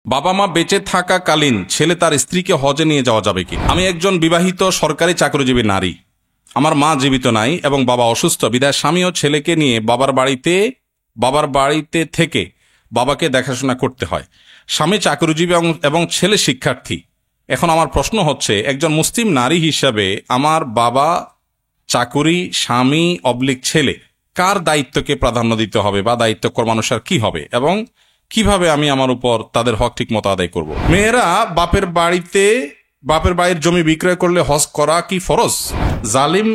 বাবা মা বেঁচে থাকাকালীন ছেলে তার স্ত্রীকে হজে নিয়ে যাওয়া যাবে কি? আমি একজন বিবাহিত সরকারি চাকরিজীবী নারী। আমার মা জীবিত নাই এবং বাবা অসুস্থ, বিধায় স্বামী ও ছেলেকে নিয়ে বাবার বাড়িতে থেকে বাবাকে দেখাশোনা করতে হয়। স্বামী চাকরিজীবী এবং ছেলে শিক্ষার্থী। এখন আমার প্রশ্ন হচ্ছে, একজন মুসলিম নারী হিসাবে আমার বাবা চাকুরি, স্বামী অবলিক ছেলে, কার দায়িত্বকে প্রাধান্য দিতে হবে বা দায়িত্ব কর্মানুসার কি হবে এবং কিভাবে আমি আমার উপর তাদের হক ঠিক মতো আদায় করব? মেয়েরা বাপের বাড়ির জমি বিক্রয় করলে হজ করা কি ফরজ? জালিম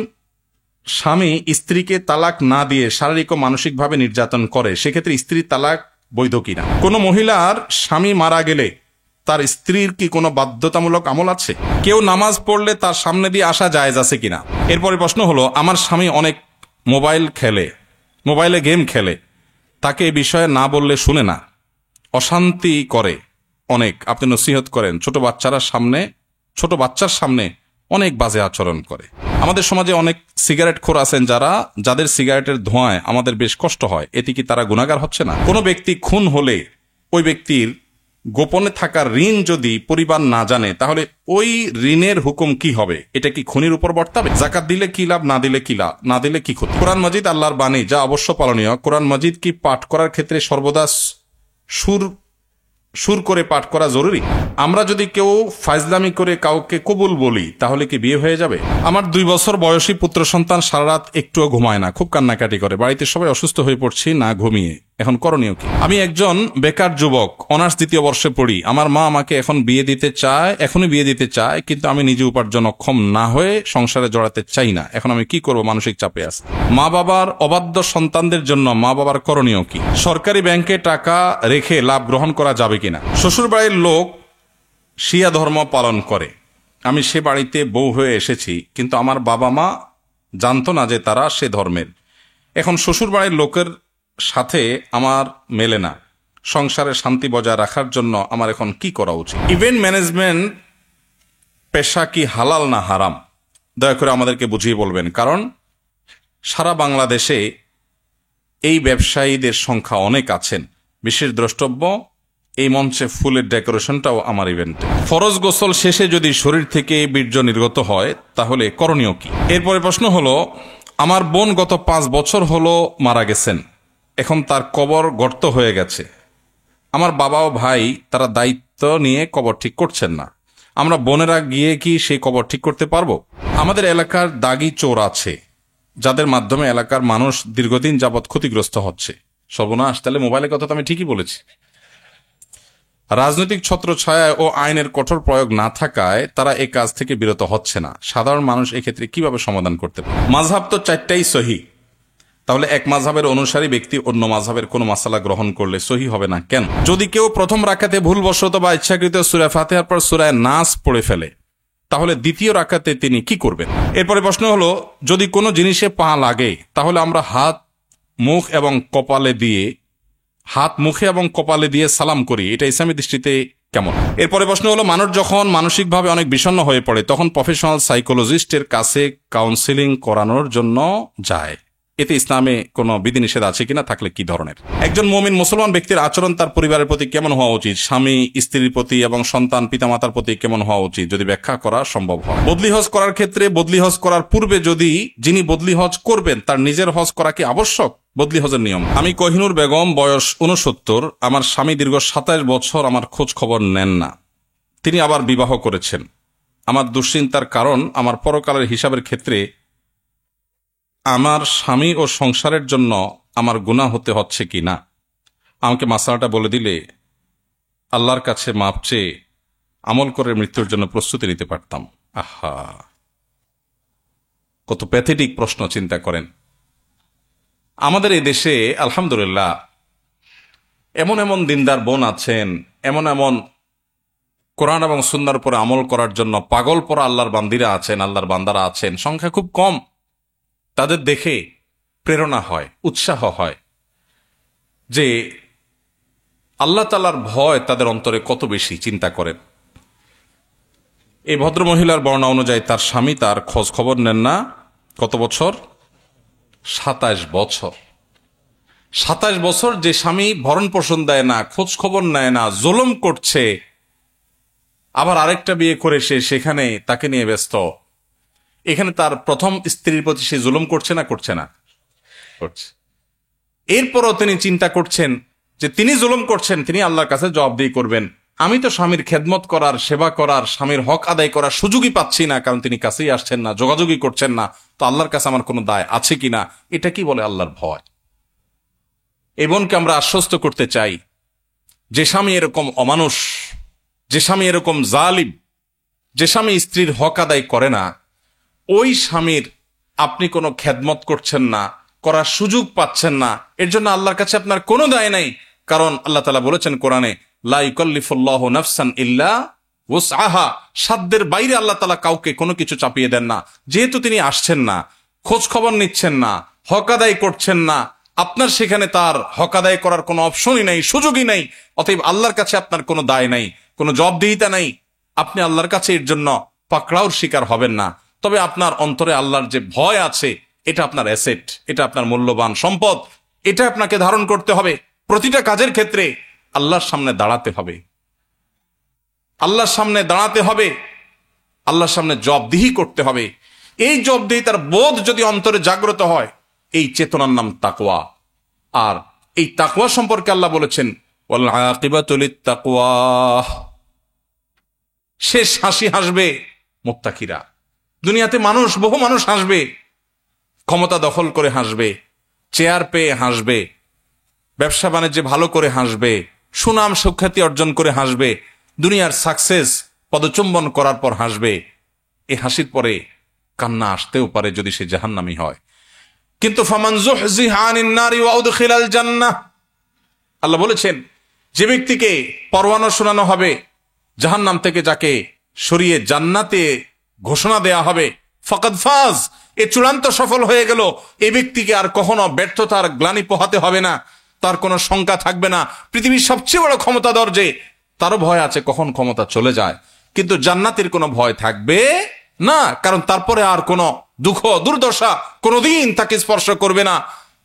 স্বামী স্ত্রীকে তালাক না দিয়ে শারীরিক ও মানসিকভাবে নির্যাতন করে, সেক্ষেত্রে স্ত্রীর তালাক বৈধ কিনা? কোনো মহিলার স্বামী মারা গেলে তার স্ত্রীর কি কোনো বাধ্যতামূলক আমল আছে? কেউ নামাজ পড়লে তার সামনে দিয়ে আসা জায়েজ আছে কিনা? এরপরে প্রশ্ন হলো, আমার স্বামী অনেক মোবাইলে গেম খেলে, তাকে এই বিষয়ে না বললে শুনে না, অশান্তি করে অনেক, আপনি নসিহত করেন। ছোট বাচ্চার সামনে অনেক বাজে আচরণ করে। আমাদের সমাজে অনেক সিগারেট খোর আছেন যাদের সিগারেটের ধোঁয়ায় আমাদের বেশ কষ্ট হয়। এতে কি তারা গুনাহগার হচ্ছে না? কোনো ব্যক্তি খুন হলে ওই ব্যক্তির গোপনে থাকা ঋণ যদি পরিবার না জানে, তাহলে ওই ঋণের হুকুম কি হবে? এটা কি খুনির উপর বর্তাবে? যাকাত দিলে কি লাভ, না দিলে কি ক্ষতি? কোরআন মাজিদ আল্লাহর বাণী, যা অবশ্য পালনীয়। কোরআন মাজিদ কি পাঠ করার ক্ষেত্রে সর্বদা সুর করে পাঠ করা জরুরি? আমরা যদি কেউ ফাজলামি করে কাউকে কবুল বলি, তাহলে কি বিয়ে হয়ে যাবে? আমার 2 বছর বয়সী পুত্র সন্তান সারা রাত একটুও ঘুমায় না, খুব কান্নাকাটি করে। বাড়িতে সবাই অসুস্থ হয়ে পড়ছি না ঘুমিয়ে, এখন করণীয় কি? আমি একজন বেকার যুবক, অনার্স 2য় বর্ষে পড়ি। আমার মা আমাকে এখনই বিয়ে দিতে চায়, কিন্তু আমি নিজে উপার্জন অক্ষম না হয়ে সংসারে জড়াতে চাই না। এখন আমি কি করব? মানসিক চাপে আছি। মা বাবার অবাধ্য সন্তানদের জন্য মা বাবার করণীয় কি? সরকারি ব্যাংকে টাকা রেখে লাভ গ্রহণ করা যাবে কিনা? শ্বশুর বাড়ির লোক শিয়া ধর্ম পালন করে, আমি সে বাড়িতে বউ হয়ে এসেছি, কিন্তু আমার বাবা মা জানতো না যে তারা সে ধর্মের। এখন শ্বশুর বাড়ির লোকের সাথে আমার মেলে না। সংসারে শান্তি বজায় রাখার জন্য আমার এখন কি করা উচিত? ইভেন্ট ম্যানেজমেন্ট পেশা কি হালাল না হারাম? দয়া করে আমাদেরকে বুঝিয়ে বলবেন, কারণ সারা বাংলাদেশে এই ব্যবসায়ীদের সংখ্যা অনেক আছেন। বিশেষ দ্রষ্টব্য, এই মঞ্চে ফুলের ডেকোরেশনটাও আমার ইভেন্টে। ফরজ গোসল শেষে যদি শরীর থেকে বীর্য নির্গত হয়, তাহলে করণীয় কি? এরপরে প্রশ্ন হলো, আমার বোন গত 5 বছর হলো মারা গেছেন, এখন তার কবর গর্ত হয়ে গেছে। আমার বাবা ও ভাই তারা দায়িত্ব নিয়ে কবর ঠিক করছেন না। আমরা বোনেরা গিয়ে কি সেই কবর ঠিক করতে পারবো? আমাদের এলাকার দাগি চোর আছে, যাদের মাধ্যমে এলাকার মানুষ দীর্ঘদিন যাবৎ ক্ষতিগ্রস্ত হচ্ছে। সর্বনাশ, তাহলে মোবাইলের কথা তো আমি ঠিকই বলেছি। রাজনৈতিক ছত্রছায়া ও আইনের কঠোর প্রয়োগ না থাকায় তারা এই কাজ থেকে বিরত হচ্ছে না। সাধারণ মানুষ এক্ষেত্রে কিভাবে সমাধান করতে পারে? মাযহাব তো 4টাই সহিহ, তাহলে এক মাযহাবের অনুসারী ব্যক্তি অন্য মাযহাবের কোন মাসালা গ্রহণ করলে সহিহ হবে না কেন? যদি কেউ প্রথম রাকাতে ভুলবশত বা ইচ্ছাকৃত সূরা ফাতিহার পর সূরা নাস পড়ে ফেলে, তাহলে দ্বিতীয় রাকাতে তিনি কি করবেন? এরপরে প্রশ্ন হলো, যদি কোনো জিনিসে পা লাগে, তাহলে আমরা হাত মুখে এবং কপালে দিয়ে সালাম করি, এটা ইসলামী দৃষ্টিতে কেমন? এরপরে প্রশ্ন হলো, মানুষ যখন মানসিকভাবে অনেক বিষণ্ণ হয়ে পড়ে, তখন প্রফেশনাল সাইকোলজিস্টের কাছে কাউন্সিলিং করানোর জন্য যায়, এতে ইসলামে কোনো বিধিনিষেধ আছে কিনা? থাকলে কি ধরনের? একজন মুমিন মুসলমান ব্যক্তির আচরণ তার পরিবারের প্রতি কেমন হওয়া উচিত? স্বামী স্ত্রীর প্রতি এবং সন্তান পিতামাতার প্রতি কেমন হওয়া উচিত, যদি ব্যাখ্যা করা সম্ভব হয়? বদলি হজ করার ক্ষেত্রে বদলি হজ করার পূর্বে যিনি বদলি হজ করবেন তার নিজের হজ করা কি আবশ্যক? বদলি হজের নিয়ম। আমি কোহিনুর বেগম, বয়স 69। আমার স্বামী দীর্ঘ 27 বছর আমার খোঁজ খবর নেন না। তিনি আবার বিবাহ করেছেন। আমার দুশ্চিন্তার কারণ, আমার পরকালের হিসাবের ক্ষেত্রে আমার স্বামী ও সংসারের জন্য আমার গুনাহ হতে হচ্ছে কি না? আমাকে মাসলাটা বলে দিলে আল্লাহর কাছে মাপ চেয়ে আমল করে মৃত্যুর জন্য প্রস্তুতি নিতে পারতাম। আহা, কত প্যাথেটিক প্রশ্ন, চিন্তা করেন। আমাদের এই দেশে আলহামদুলিল্লাহ এমন দিনদার বোন আছেন, এমন কোরআন এবং সুন্নাহর উপরে আমল করার জন্য পাগল পরা আল্লাহর বান্দারা আছেন, সংখ্যা খুব কম। তাদের দেখে প্রেরণা হয়, উৎসাহ হয় যে আল্লাহ তাআলার ভয় তাদের অন্তরে কত বেশি। চিন্তা করেন, এই ভদ্রমহিলার বর্ণনা অনুযায়ী তার স্বামী তার খোঁজ খবর নেন না কত বছর? 27 বছর। 27 বছর যে স্বামী ভরণ পোষণ দেয় না, খোঁজ খবর নেয় না, জুলুম করছে, আবার আরেকটা বিয়ে করে সে সেখানে তাকে নিয়ে ব্যস্ত। এখানে তার প্রথম স্ত্রীর প্রতি সে জুলুম করছে না করছে না? করছে। এরপরও তিনি চিন্তা করছেন যে তিনি জুলুম করছেন, তিনি আল্লাহর কাছে জবাবদিহি করবেন। আমি তো স্বামীর খেদমত করার, সেবা করার, স্বামীর হক আদায় করার সুযোগই পাচ্ছি না, কারণ তিনি কাছেই আসছেন না, যোগাযোগই করছেন না। তো আল্লাহর কাছে আমার কোনো দায় আছে কিনা? এটা কি বলে আল্লাহর ভয়? এই বোনকে আমরা আশ্বস্ত করতে চাই, যে স্বামী এরকম অমানুষ, যে স্বামী এরকম জালিম, যে স্বামী স্ত্রীর হক আদায় করে না, ওই স্বামীর আপনি কোনো খেদমত করছেন না, করার সুযোগ পাচ্ছেন না, এর জন্য আল্লাহর কাছে আপনার কোনো দায় নাই। কারণ আল্লাহ তাআলা বলেছেন কোরআনে, লা ইউকাল্লিফুল্লাহু নাফসান ইল্লা ওয়াসআহা, সাধ্যের বাইরে আল্লাহ তাআলা কাউকে কোনো কিছু চাপিয়ে দেন না। যেহেতু তিনি আসছেন না, খোঁজ খবর নিচ্ছেন না, হক আদায় করছেন না, আপনার সেখানে তার হক আদায় করার কোনো অপশনই নাই, সুযোগই নাই। অতএব আল্লাহর কাছে আপনার কোনো দায় নাই, কোনো জবাবদিহিতা নাই। আপনি আল্লাহর কাছে এর জন্য পাকড়াওর শিকার হবেন না। তবে আপনার অন্তরে আল্লাহর যে ভয় আছে, এটা আপনার অ্যাসেট, এটা আপনার মূল্যবান সম্পদ, এটা আপনাকে ধারণ করতে হবে। প্রতিটা কাজের ক্ষেত্রে আল্লাহর সামনে দাঁড়াতে হবে, আল্লাহর সামনে দাঁড়াতে হবে, আল্লাহর সামনে জবাবদিহি করতে হবে। এই জবাবদিহিতার বোধ যদি অন্তরে জাগ্রত হয়, এই চেতনার নাম তাকওয়া। আর এই তাকওয়া সম্পর্কে আল্লাহ বলেছেন, ওয়াল আকিবাতু লিত্তাকওয়া, শেষ হাসি হাসবে মুত্তাকিরা। দুনিয়াতে মানুষ, বহু মানুষ হাসবে, ক্ষমতা দখল করে হাসবে, চেয়ার পেয়ে হাসবে, ব্যবসা বাণিজ্যে ভালো করে হাসবে, সুনাম সুখ্যাতি অর্জন করে হাসবে, দুনিয়ার সাকসেস পদচুম্বন করার পর হাসবে। এই হাসির পরে কান্না আসতেও পারে যদি সে জাহান্নামী হয়। কিন্তু ফামান যুহজিহা আনিন নারি ওয়া উদখিলাল জান্নাহ, আল্লাহ বলেছেন, যে ব্যক্তিকে পরওয়ানা শোনানো হবে জাহান্নাম থেকে, যাকে সরিয়ে জান্নাতে ঘোষণা দেয়া হবে, ফাকাদ ফাজ, এ চূড়ান্ত সফল হয়ে গেল। এই ব্যক্তিকে আর কখনো ব্যর্থতার গ্লানি পোহাতে হবে না, তার কোনো শঙ্কা থাকবে না। পৃথিবীর সবচেয়ে বড় ক্ষমতাধর যে, তারও ভয় আছে কখন ক্ষমতা চলে যায়, কিন্তু জান্নাতের কোনো ভয় থাকবে না, কারণ তারপরে আর কোনো দুঃখ দুর্দশা কোনোদিন তাকে স্পর্শ করবে না।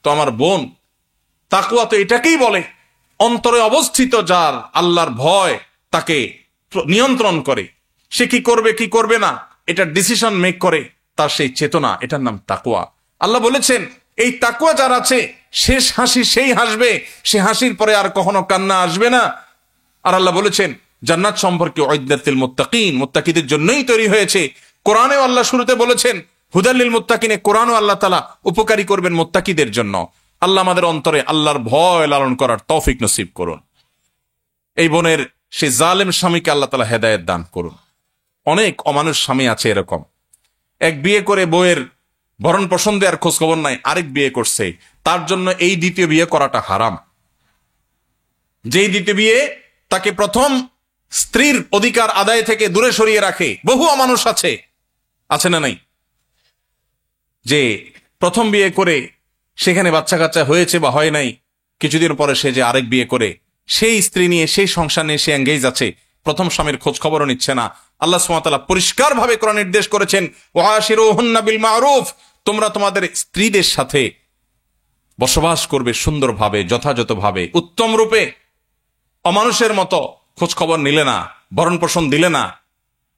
তো আমার বোন, তাকওয়া তো এটাকেই বলে, অন্তরে অবস্থিত যার আল্লাহর ভয় তাকে নিয়ন্ত্রণ করে, সে কি করবে কি করবে না এটা ডিসিশন মেক করে, তার সেই চেতনা, এটার নাম তাকওয়া। আল্লাহ বলেছেন, এই তাকওয়া যার আছে, শেষ হাসি সেই হাসবে, সে হাসির পরে আর কখনো কান্না আসবে না। আর আল্লাহ বলেছেন, জান্নাত সম্পর্কে উইদ্দাতিল মুত্তাকিন, মুত্তাকিদের জন্যই তৈরি হয়েছে। কোরআনেও আল্লাহ শুরুতে বলেছেন হুদাল লিল মুত্তাকিনে, কোরআনও আল্লাহ তাআলা উপকারী করবেন মুত্তাকিদের জন্য। আল্লাহ আমাদের অন্তরে আল্লাহর ভয় লালন করার তৌফিক নসিব করুন। এই বোনের সেই জালেম স্বামীকে আল্লাহ তাআলা হেদায়েত দান করুন। অনেক অমানুষ স্বামী আছে এরকম, এক বিয়ে করে বউয়ের ভরণ পোষণ দেওয়ার খোঁজ খবর নাই, আরেক বিয়ে করছে, তার জন্য এই দ্বিতীয় বিয়ে করাটা হারাম। যেই দ্বিতীয় বিয়ে তাকে প্রথম স্ত্রীর অধিকার আদায় থেকে দূরে সরিয়ে রাখে, বহু অমানুষ আছে, আছে না নাই? যে প্রথম বিয়ে করে সেখানে বাচ্চা কাচ্চা হয়েছে বা হয় নাই, কিছুদিন পরে সে যে আরেক বিয়ে করে সেই স্ত্রী নিয়ে, সেই সংসার নিয়ে সে এঙ্গেজ আছে, প্রথম স্বামীর খোঁজ খবরও নিচ্ছে না। আল্লাহ সুবহানাহু ওয়া তাআলা পরিষ্কার ভাবে কোরআন নির্দেশ করেছেন, ওয়াশিরুহুন্না বিল মারুফ, তোমরা তোমাদের স্ত্রীদের সাথে বসবাস করবে সুন্দরভাবে, যথাযথভাবে, উত্তম রূপে। অমানুষের মতো খোঁজ খবর নিলে না, ভরণ পোষণ দিলে না,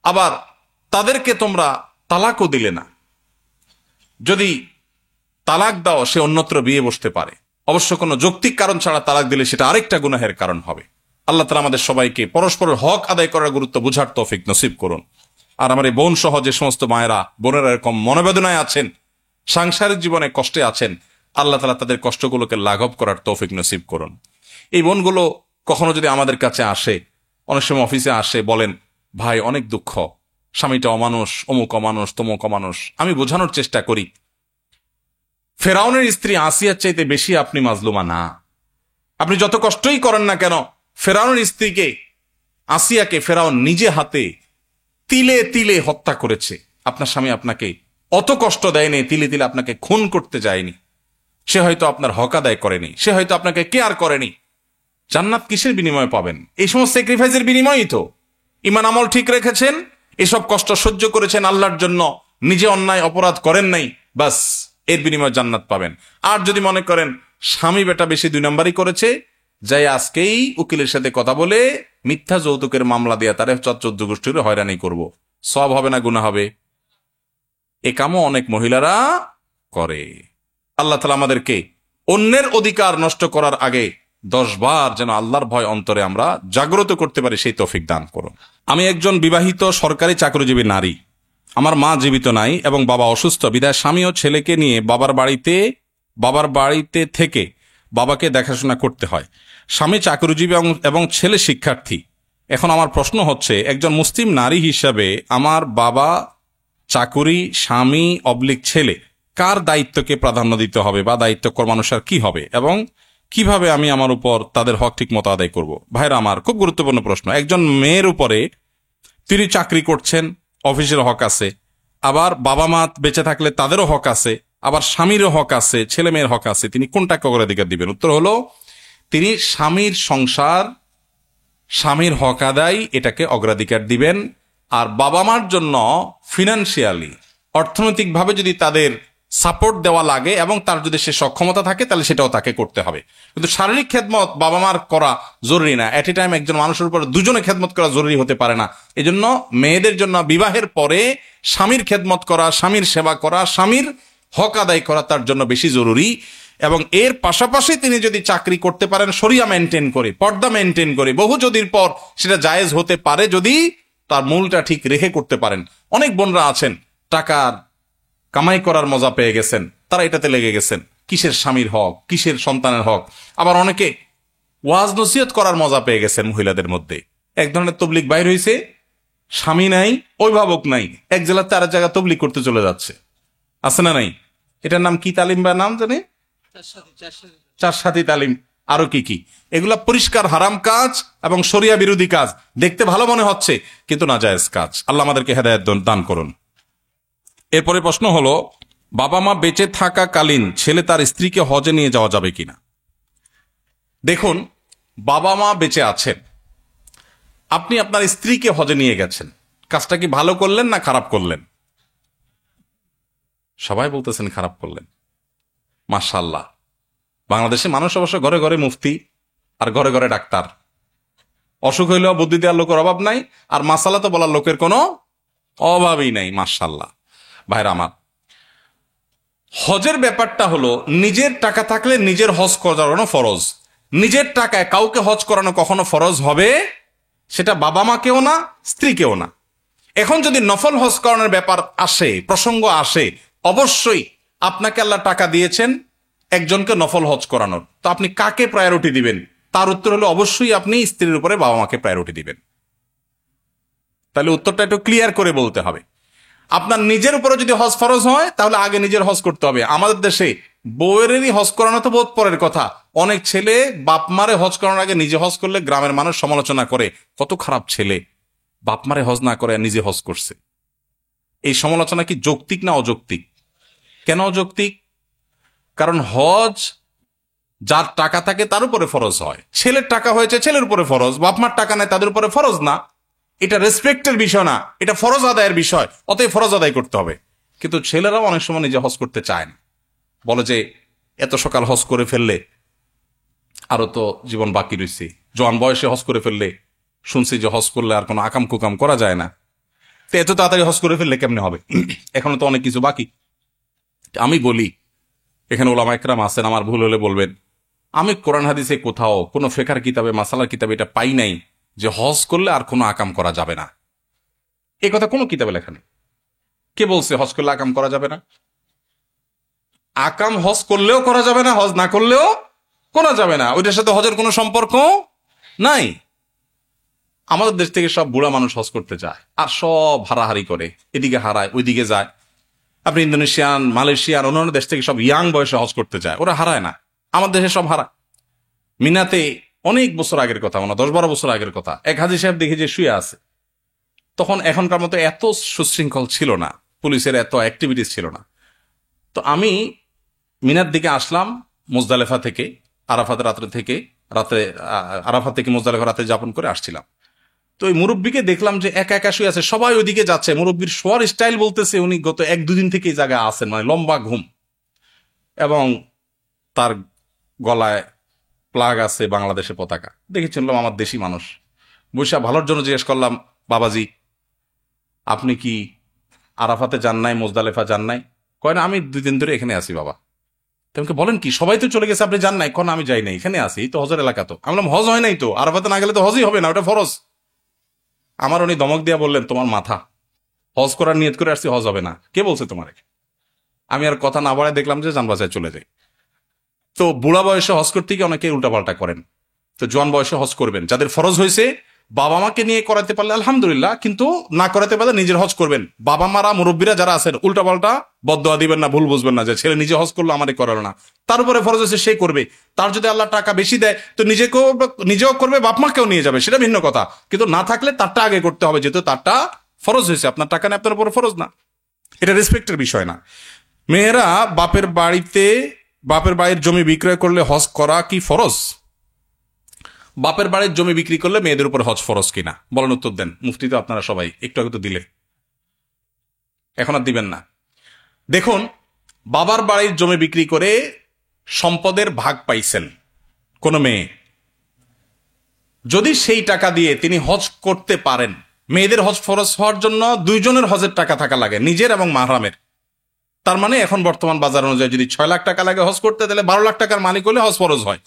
আবার তাদেরকে তোমরা তালাকও দিলে না। যদি তালাক দাও, সে অন্যত্র বিয়ে বসতে পারে, অবশ্য কোনো যৌক্তিক কারণ ছাড়া তালাক দিলে সেটা আরেকটা গুনাহের কারণ হবে। আল্লাহ তাআলা আমাদের সবাইকে পরস্পরের হক আদায় করার গুরুত্ব বুঝার তৌফিক নসিব করুন। আর আমার এই বোন সহ যে সমস্ত মায়েরা, বোনেরা এরকম মনোবেদনায় আছেন, সাংসারিক জীবনে কষ্টে আছেন, আল্লাহ তাআলা তাদের কষ্টগুলোকে লাঘব করার তৌফিক নসিব করুন। এই বোনগুলো কখনো যদি আমাদের কাছে আসে, অনেক সময় অফিসে আসে, বলেন, ভাই অনেক দুঃখ, স্বামীটা অমানুষ, অমুক অমানুষ, তমুক অমানুষ। আমি বোঝানোর চেষ্টা করি, ফেরাউনের স্ত্রী আসিয়ার চাইতে বেশি আপনি মাজলুমা না। আপনি যত কষ্টই করেন না কেন, ফেরাউনের স্ত্রীকে, আসিয়াকে ফেরাউন নিজে হাতে তিলে তিলে হত্যা করেছে। আপনার স্বামী আপনাকে অত কষ্ট দেয়নি, তিলে তিলে আপনাকে খুন করতে যায়নি। সে হয়তো আপনার হক আদায় করেনি, সে হয়তো আপনাকে কেয়ার করেনি। জান্নাত কিসের বিনিময়ে পাবেন? এই সমস্ত স্যাক্রিফাইসের বিনিময়ই তো। ঈমান আমল ঠিক রেখেছেন, এসব কষ্ট সহ্য করেছেন আল্লাহর জন্য, নিজে অন্যায় অপরাধ করেন নাই, বাস এর বিনিময়ে জান্নাত পাবেন। আর যদি মনে করেন স্বামী বেটা বেশি 2 নম্বরই করেছে, যাই আজকেই উকিলের সাথে কথা বলে মিথ্যা যৌতুকের মামলা দিয়া তারে 14 গোষ্ঠীর হয়রানি করব। সব হবে না গুনাহ হবে? এ কামও অনেক মহিলারা করে। আল্লাহ তাআলা আমাদেরকে অন্যের অধিকার নষ্ট করার আগে 10 বার যেন আল্লাহর ভয় অন্তরে আমরা জাগ্রত করতে পারি, সেই তৌফিক দান করুন। আমি একজন বিবাহিত সরকারি চাকরিজীবী নারী। আমার মা জীবিত নাই এবং বাবা অসুস্থ, বিধায় স্বামী ও ছেলেকে নিয়ে বাবার বাড়িতে থেকে বাবাকে দেখাশোনা করতে হয়। স্বামী চাকরিজীবী এবং ছেলে শিক্ষার্থী। এখন আমার প্রশ্ন হচ্ছে, একজন মুসলিম নারী হিসাবে আমার বাবা চাকুরি, স্বামী অবলিক ছেলে, কার দায়িত্বকে প্রাধান্য দিতে হবে বা দায়িত্ব কর্মানুসার কি হবে, এবং কিভাবে আমি আমার উপর তাদের হক ঠিক মতো আদায় করব? ভাইরা আমার, খুব গুরুত্বপূর্ণ প্রশ্ন। একজন মেয়ের উপরে, তিনি চাকরি করছেন, অফিসের হক আছে, আবার বাবা মা বেঁচে থাকলে তাদেরও হক আছে, আবার স্বামীরও হক আছে, ছেলে মেয়ের হক আছে। তিনি কোনটাকে অগ্রাধিকার দিবেন? উত্তর হলো, তিনি স্বামীর সংসার, স্বামীর হক আদায়, এটাকে অগ্রাধিকার দিবেন। আর বাবা মার জন্য ফিনান্সিয়ালি, অর্থনৈতিকভাবে যদি তাদের সাপোর্ট দেওয়া লাগে এবং তার যদি সে সক্ষমতা থাকে, তাহলে সেটাও তাকে করতে হবে। কিন্তু শারীরিক খেদমত বাবা মার করা জরুরি না। এট এ টাইম একজন মানুষের উপর দুজনে খেদমত করা জরুরি হতে পারে না। এজন্য মেয়েদের জন্য বিবাহের পরে স্বামীর খেদমত করা, স্বামীর সেবা করা, স্বামীর হক আদায় করা তার জন্য বেশি জরুরি। এবং এর পাশাপাশি তিনি যদি চাকরি করতে পারেন শরিয়া মেনটেন করে, পর্দা মেনটেন করে, বহু যদির পর সেটা জায়েজ হতে পারে যদি তার মূলটা ঠিক রেখে করতে পারেন। অনেক বোনরা আছেন টাকার কামাই করার মজা পেয়ে গেছেন, তারা এটাতে লেগে গেছেন, কিসের স্বামীর হক, কিসের সন্তানের হক। আবার অনেকে ওয়াজ নসিহত করার মজা পেয়ে গেছেন মহিলাদের মধ্যে। এক ধরনের তবলিগ বাইর হয়েছে, স্বামী নাই, অভিভাবক নাই, এক জেলাতে আরেক জায়গায় তবলিগ করতে চলে যাচ্ছে। আছে না নাই? এটার নাম কি তালিম বা নাম জানে? চারসাথী তালিম, আরো কি কি। এগুলা পরিষ্কার হারাম কাজ এবং শরিয়া বিরোধী কাজ। দেখতে ভালো মনে হচ্ছে কিন্তু নাজায়েজ কাজ। আল্লাহ আমাদেরকে হেদায়েত দান করুন। এরপরে প্রশ্ন হলো, বাবা মা বেঁচে থাকাকালীন ছেলে তার স্ত্রীকে হজে নিয়ে যাওয়া যাবে কিনা? দেখুন, বাবা মা বেঁচে আছেন, আপনি আপনার স্ত্রীকে হজে নিয়ে গেছেন, কাজটা কি ভালো করলেন না খারাপ করলেন? সবাই বলতেছেন খারাপ করলেন। মাশাআল্লাহ, বাংলাদেশে মানুষ অবশ্য ঘরে ঘরে মুফতি আর ঘরে ঘরে ডাক্তার। অসুখ হইলেও বুদ্ধি দেওয়ার লোকের অভাব নাই, আর মাসালা তো বলার লোকের কোনো অভাবই নাই। মাশাআল্লাহ। ভাইরা আমার, হজের ব্যাপারটা হলো, নিজের টাকা থাকলে নিজের হজ করানো ফরজ। নিজের টাকায় কাউকে হজ করানো কখনো ফরজ হবে, সেটা বাবা মাকেও না, স্ত্রীকেও না। এখন যদি নফল হজ করানোর ব্যাপার আসে, প্রসঙ্গ আসে, অবশ্যই আপনাকে আল্লাহ টাকা দিয়েছেন একজনকে নফল হজ করানোর, তো আপনি কাকে প্রায়োরিটি দিবেন? তার উত্তর হলো অবশ্যই আপনি স্ত্রীর উপরে বাবা মাকে প্রায়োরিটি দিবেন। তাহলে উত্তরটা একটু ক্লিয়ার করে বলতে হবে। আপনার নিজের উপরে যদি হজ ফরজ হয়, তাহলে আগে নিজের হজ করতে হবে। আমাদের দেশে বউয়েরই হজ করানো তো বহুত পরের কথা। অনেক ছেলে বাপ মারে হজ করানোর আগে নিজে হজ করলে গ্রামের মানুষ সমালোচনা করে, কত খারাপ ছেলে, বাপ মারে হজ না করে নিজে হজ করছে। এই সমালোচনা কি যৌক্তিক না অযৌক্তিক? কেন অযৌক্তিক? কারণ হজ যার টাকা থাকে তার উপরে ফরজ হয়। ছেলের টাকা হয়েছে ছেলের উপরে ফরজ, বাপ মার টাকা নেয় তাদের উপরে ফরজ না। এটা রেসপেক্টের বিষয় না, এটা ফরজ আদায়ের বিষয়, অতএব ফরজ আদায় করতে হবে। কিন্তু ছেলেরাও অনেক সময় নিজে হজ করতে চায় না, বলে যে এত সকাল হজ করে ফেললে আরো তো জীবন বাকি রয়েছে, জোয়ান বয়সে হজ করে ফেললে শুনছি যে হজ করলে আর কোনো আকাম কুকাম করা যায় না, তো এত তাড়াতাড়ি হজ করে ফেললে কেমনে হবে, এখনো তো অনেক কিছু বাকি। আমি বলি, এখানে ওলামা ইকরাম আছেন, আমার ভুল হলে বলবেন, আমি কোরআন হাদিসে কোথাও কোনো ফেকার কিতাবে, মাসালার কিতাবে এটা পাই নাই যে হজ করলে আর কোনো আকাম করা যাবে না। এই কথা কোনো কিতাবে লেখা নেই। কে বলছে হজ করলে আকাম করা যাবে না? আকাম হজ করলেও করা যাবে না, হজ না করলেও করা যাবে না। ওইটার সাথে হজের কোনো সম্পর্ক নাই। আমাদের দেশ থেকে সব বুড়া মানুষ হজ করতে যায় আর সব হারাহারি করে, এদিকে হারায় ওইদিকে যায়। আপনি ইন্দোনেশিয়ান, মালয়েশিয়ান, অন্যান্য দেশ থেকে সব ইয়াং বয়সে হজ করতে যায়, ওরা হারায় না। আমাদের দেশে সব হারায়। মিনাতে অনেক বছর আগের কথা, 10-12 বছর আগের কথা, এক হাজী সাহেব দেখে যে শুয়ে আছে। তখন এখনকার মতো এত সুশৃঙ্খল ছিল না, পুলিশের এত অ্যাক্টিভিটিস ছিল না। তো আমি মিনার দিকে আসলাম মুজদালেফা থেকে, আরাফাত আরাফাত থেকে মুজদালেফা রাতে যাপন করে আসছিলাম। তো ওই মুরব্বীকে দেখলাম যে একা একা শুয়ে আছে, সবাই ওইদিকে যাচ্ছে। মুরব্বীর শোয়ার স্টাইল বলতেছে উনি গত 1-2 দিন থেকে এই জায়গায় আছেন, মানে লম্বা ঘুম, এবং তার গলায় প্লাগ আছে বাংলাদেশের পতাকা দেখে চিনলাম আমার দেশি মানুষ। বৈশা ভালোর জন্য জিজ্ঞেস করলাম, বাবাজি আপনি কি আরাফাতে যান নাই, মুজদালেফা যান নাই? কয় না, আমি 2 দিন ধরে এখানে আছি বাবা। তোমাকে বলেন কি, সবাই তো চলে গেছে, আপনি যান নাই? কোন আমি যাই নাই, এখানে আছি, এই তো হজের এলাকা। তো আমি বললাম, হজ হয় নাই তো, আরাফাতে না গেলে তো হজই হবে না, ওটা ফরজ। আমার উনি ধমক দিয়া বললেন, তোমার মাথা, হজ করার নিয়ত করে আসছি, হজ হবে না, কে বলছে তোমার? আমি আর কথা না বাড়ায় দেখলাম যে যান বাসায় চলে যাই। তো বুড়া বয়সে হজ করতে গিয়ে অনেকে উল্টাপাল্টা করেন। তো জোয়ান বয়সে হজ করবেন, যাদের ফরজ হয়েছে বাবা মাকে নিয়ে করাতে পারলে আলহামদুলিল্লাহ, কিন্তু না করাতে পারলে নিজের হজ করবেন। বাবা মারা মুরব্বীরা যারা আছেন উল্টাপাল্টা বদদোয়া দিবেন না, ভুল বুঝবেন না যে ছেলে নিজে হজ করলো আমারে করালো না। তার উপরে ফরজ হয়েছে সে করবে, তার যদি আল্লাহ টাকা বেশি দেয় তো নিজেও করবে, বাপ মাকেও নিয়ে যাবে, সেটা ভিন্ন কথা। কিন্তু না থাকলে তারটা আগে করতে হবে, যেহেতু তারটা ফরজ হয়েছে, আপনার টাকা নিয়ে আপনার উপর ফরজ না। এটা রেসপেক্টের বিষয় না। মেয়েরা বাপের বাড়ির জমি বিক্রয় করলে হজ করা কি ফরজ? বাপের বাড়ির জমি বিক্রি করলে মেয়েদের উপর হজ ফরজ কিনা বলেন, উত্তর দেন। মুফতি তো আপনারা সবাই, একটু আগে তো দিলে, এখন আর দিবেন না। দেখুন, বাবার বাড়ির জমি বিক্রি করে সম্পদের ভাগ পাইছেন কোন মেয়ে, যদি সেই টাকা দিয়ে তিনি হজ করতে পারেন, মেয়েদের হজ ফরজ হওয়ার জন্য 2 জনের হজের টাকা থাকা লাগে, নিজের এবং মাহরামের। তার মানে এখন বর্তমান বাজার অনুযায়ী যদি 6 লাখ টাকা লাগে হজ করতে, তাহলে 12 লাখ টাকার মালিক হলে হজ ফরজ হয়।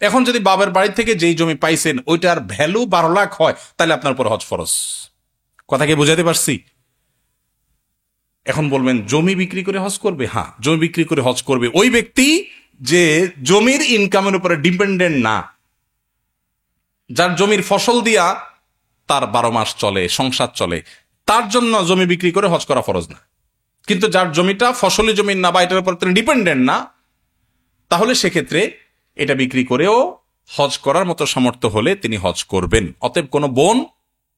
এখন যদি বাবার বাড়ি থেকে যেই জমি পাইছেন ওইটার ভ্যালু 12 লাখ হয়, তাহলে আপনার উপর হজ ফরজ। কথা কি বুঝাতে পারছি? এখন বলবেন জমি বিক্রি করে হজ করবে? হ্যাঁ, জমি বিক্রি করে হজ করবে ওই ব্যক্তি যে জমির ইনকামের উপরে ডিপেন্ডেন্ট না, যার জমির ফসল দিয়া তার 12 মাস চলে, সংসার চলে, তার জন্য জমি বিক্রি করে হজ করা ফরজ না। কিন্তু যার জমিটা ফসলি জমি না বা এটার উপর তিনি ডিপেন্ডেন্ট না, তাহলে সেক্ষেত্রে এটা বিক্রি করেও হজ করার মতো সামর্থ্য হলে তিনি হজ করবেন। অতএব কোন বোন,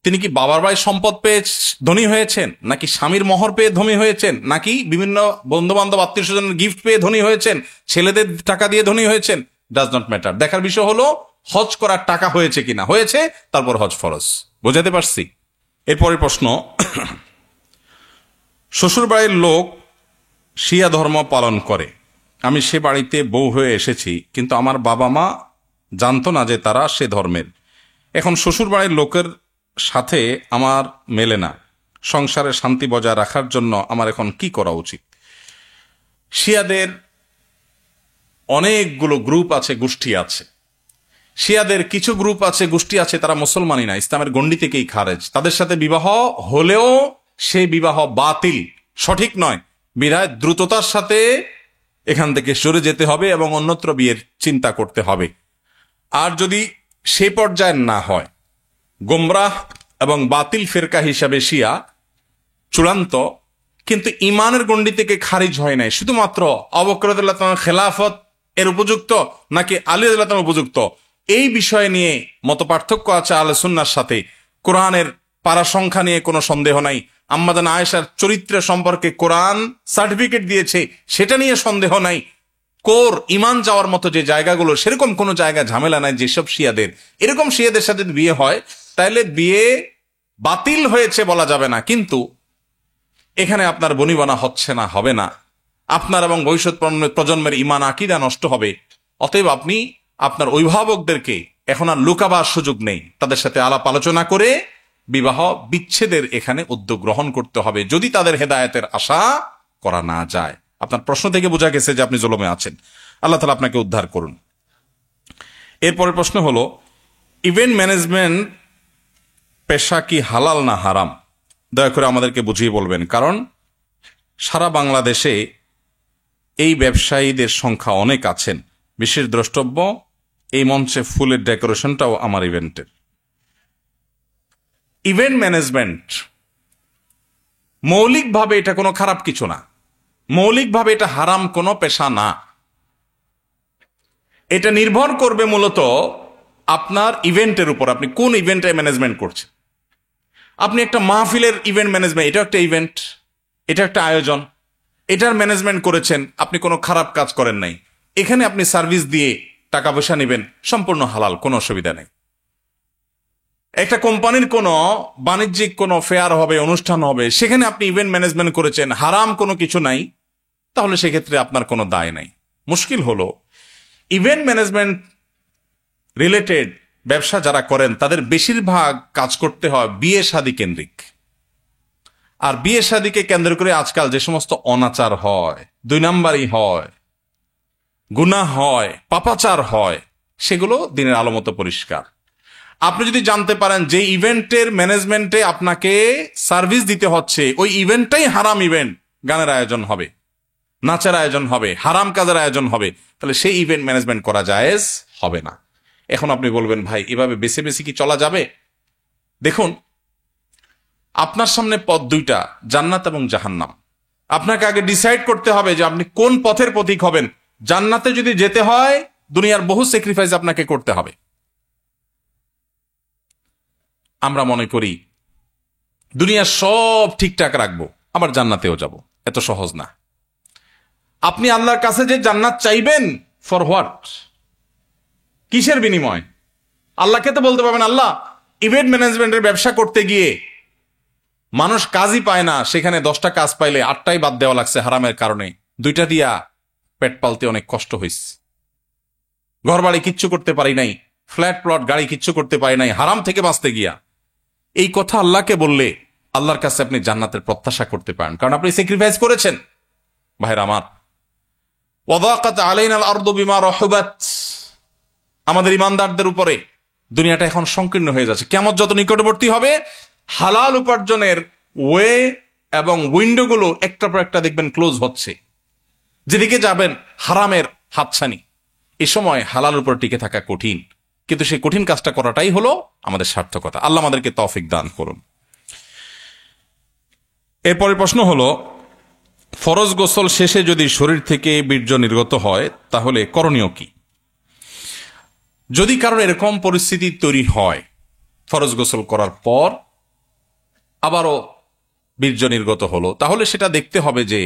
তিনি কি বাবার বাড়ির সম্পদ পেয়ে ধনী হয়েছেন, নাকি স্বামীর মোহর পেয়ে ধনী হয়েছেন, নাকি বিভিন্ন বন্ধু বান্ধব আত্মীয় স্বজনের গিফট পেয়ে ধনী হয়েছেন, ছেলেদের টাকা দিয়ে ধনী হয়েছেন, ডাজ নট ম্যাটার। দেখার বিষয় হলো হজ করার টাকা হয়েছে কিনা, হয়েছে তারপর হজ ফরজ। বোঝাতে পারছি? এরপরের প্রশ্ন, শ্বশুর বাড়ির লোক শিয়া ধর্ম পালন করে, আমি সে বাড়িতে বউ হয়ে এসেছি, কিন্তু আমার বাবা মা জানতো না যে তারা সে ধর্মের। এখন শ্বশুর বাড়ির লোকের সাথে আমার মেলে না, সংসারে শান্তি বজায় রাখার জন্য আমার এখন কি করা উচিত? শিয়াদের অনেকগুলো গ্রুপ আছে, গোষ্ঠী আছে। শিয়াদের কিছু গ্রুপ আছে, গোষ্ঠী আছে, তারা মুসলমানই না, ইসলামের গণ্ডি থেকেই খারেজ। তাদের সাথে বিবাহ হলেও সেই বিবাহ বাতিল, সঠিক নয়, বিধায় দ্রুততার সাথে এখান থেকে সরে যেতে হবে এবং অন্যত্র বিয়ের চিন্তা করতে হবে। আর যদি সে পর্যায়ে না হয়, গোমরাহ এবং বাতিল ফেরকা হিসাবে শিয়া চূড়ান্ত, কিন্তু ইমানের গণ্ডি থেকে খারিজ হয় নাই, শুধুমাত্র আবু বকর রাদিয়াল্লাহু তাআলার খেলাফত এর উপযুক্ত নাকি আলী রাদিয়াল্লাহু তাআলা উপযুক্ত, এই বিষয় নিয়ে মত পার্থক্য আছে আহলে সুন্নাহর সাথে। কোরআনের পারা সংখ্যা নিয়ে কোনো সন্দেহ নাই, আম্মা জান আয়েশার চরিত্র সম্পর্কে কোরআন সার্টিফিকেট দিয়েছে, সেটা নিয়ে সন্দেহ নাই। কোর ইমান যাওয়ার মতো যে জায়গাগুলো, সেরকম কোনো জায়গা ঝামেলা নাই। যেসব শিয়াদের, এরকম শিয়াদের সাথে বিয়ে হয়, তাইলে বিয়ে বাতিল হয়েছে বলা যাবে না, কিন্তু এখানে আপনার বনিবনা হচ্ছে না, হবে না, আপনার এবং ভবিষ্যৎ প্রজন্মের ইমান আকীদা নষ্ট হবে। অতএব আপনি আপনার অভিভাবকদেরকে এখন আর লুকাবার সুযোগ নেই, তাদের সাথে আলাপ আলোচনা করে বিবাহ বিচ্ছেদের এখানে উদ্যোগ গ্রহণ করতে হবে, যদি তাদের হেদায়েতের আশা করা না যায়। আপনার প্রশ্ন থেকে বোঝা গেছে যে আপনি জুলুমে আছেন, আল্লাহ তাআলা আপনাকে উদ্ধার করুন। এরপরের প্রশ্ন হলো, ইভেন্ট ম্যানেজমেন্ট পেশা কি হালাল না হারাম? দয়া করে আমাদেরকে বুঝিয়ে বলবেন, কারণ সারা বাংলাদেশে এই ব্যবসায়ীদের সংখ্যা অনেক আছেন। বিশেষ দ্রষ্টব্য, এই মঞ্চে ফুলের ডেকোরেশনটাও আমার ইভেন্টের। ইভেন্ট ম্যানেজমেন্ট মৌলিকভাবে এটা কোনো খারাপ কিছু না, মৌলিকভাবে এটা হারাম কোনো পেশা না। এটা নির্ভর করবে মূলত আপনার ইভেন্টের উপর, আপনি কোন ইভেন্টে ম্যানেজমেন্ট করছেন। আপনি একটা মাহফিলের ইভেন্ট ম্যানেজমেন্ট, এটা একটা ইভেন্ট, এটা একটা আয়োজন, এটার ম্যানেজমেন্ট করেছেন, আপনি কোনো খারাপ কাজ করেন নাই। এখানে আপনি সার্ভিস দিয়ে টাকা পয়সা নেবেন, সম্পূর্ণ হালাল, কোনো অসুবিধা নেই। একটা কোম্পানির কোনো বাণিজ্যিক কোনো ফেয়ার হবে, অনুষ্ঠান হবে, সেখানে আপনি ইভেন্ট ম্যানেজমেন্ট করেছেন, হারাম কোনো কিছু নাই, তাহলে সেক্ষেত্রে আপনার কোনো দায় নাই। মুশকিল হলো ইভেন্ট ম্যানেজমেন্ট রিলেটেড ব্যবসা যারা করেন তাদের বেশিরভাগ কাজ করতে হয় বিয়ে শাদী কেন্দ্রিক। আর বিয়ে শাদীকে কেন্দ্র করে আজকাল যে সমস্ত অনাচার হয়, 2 নাম্বারই হয়, গুনাহ হয়, পাপাচার হয়, সেগুলো দিনের আলো মতো পরিষ্কার। আপনি যদি জানতে পারেন যে ইভেন্টের ম্যানেজমেন্টে আপনাকে সার্ভিস দিতে হচ্ছে, ওই ইভেন্টটাই হারাম ইভেন্ট, গানের আয়োজন হবে, নাচের আয়োজন হবে, হারাম কাজের আয়োজন হবে, তাহলে সেই ইভেন্ট ম্যানেজমেন্ট করা জায়েজ হবে না। এখন আপনি বলবেন, ভাই এভাবে বেছে বেছে কি চলা যাবে? দেখুন, আপনার সামনে পথ 2টা, জান্নাত এবং জাহান্নাম। আপনাকে আগে ডিসাইড করতে হবে যে আপনি কোন পথের পথিক হবেন। জান্নাতে যদি যেতে হয়, দুনিয়ার বহু স্যাক্রিফাইস আপনাকে করতে হবে। আমরা মনে করি দুনিয়ার সব ঠিকঠাক রাখবো, আবার জান্নাতেও যাব। এত সহজ না। আপনি আল্লাহর কাছে যে জান্নাত চাইবেন, ফর হোয়াট? কিসের বিনিময়? আল্লাহকে তো বলতে পারবেন, আল্লাহ, ইভেন্ট ম্যানেজমেন্টের ব্যবসা করতে গিয়ে মানুষ কাজই পায় না, সেখানে 10টা কাজ পাইলে 8টাই বাদ দেওয়া লাগছে হারামের কারণে, 2টা দিয়া পেট পালতে অনেক কষ্ট হয়েছে, ঘর বাড়ি কিচ্ছু করতে পারি নাই, ফ্ল্যাট প্লট গাড়ি কিচ্ছু করতে পারি নাই হারাম থেকে বাঁচতে গিয়া। এই কথা আল্লাহকে বললে আল্লাহর কাছে আপনি জান্নাতের প্রত্যাশা করতে পারেন, কারণ আপনি স্যাক্রিফাইস করেছেন। ভাইরা আমার, ওয়াদাকাত আলাইনাল আরদু বিমা রাহুবাত, আমাদের ইমানদারদের উপরে দুনিয়াটা এখন সংকীর্ণ হয়ে যাচ্ছে। কিয়ামত যত নিকটবর্তী হবে, হালাল উপার্জনের ওয়ে এবং উইন্ডোগুলো একটার পর একটা দেখবেন ক্লোজ হচ্ছে, যেদিকে যাবেন হারামের হাতছানি। এ সময় হালাল উপর টিকে থাকা কঠিন, কিন্তু সেই কঠিন কাজটা করাটাই হলো আমাদের সার্থকতা। আল্লাহ আমাদেরকে তৌফিক দান করুন। এরপরের প্রশ্ন হলো, ফরজ গোসল শেষে যদি শরীর থেকে বীর্য নির্গত হয় তাহলে করণীয় কি? যদি কারণ এরকম পরিস্থিতি তৈরি হয়, ফরজ গোসল করার পর আবারও বীর্য নির্গত হলো, তাহলে সেটা দেখতে হবে যে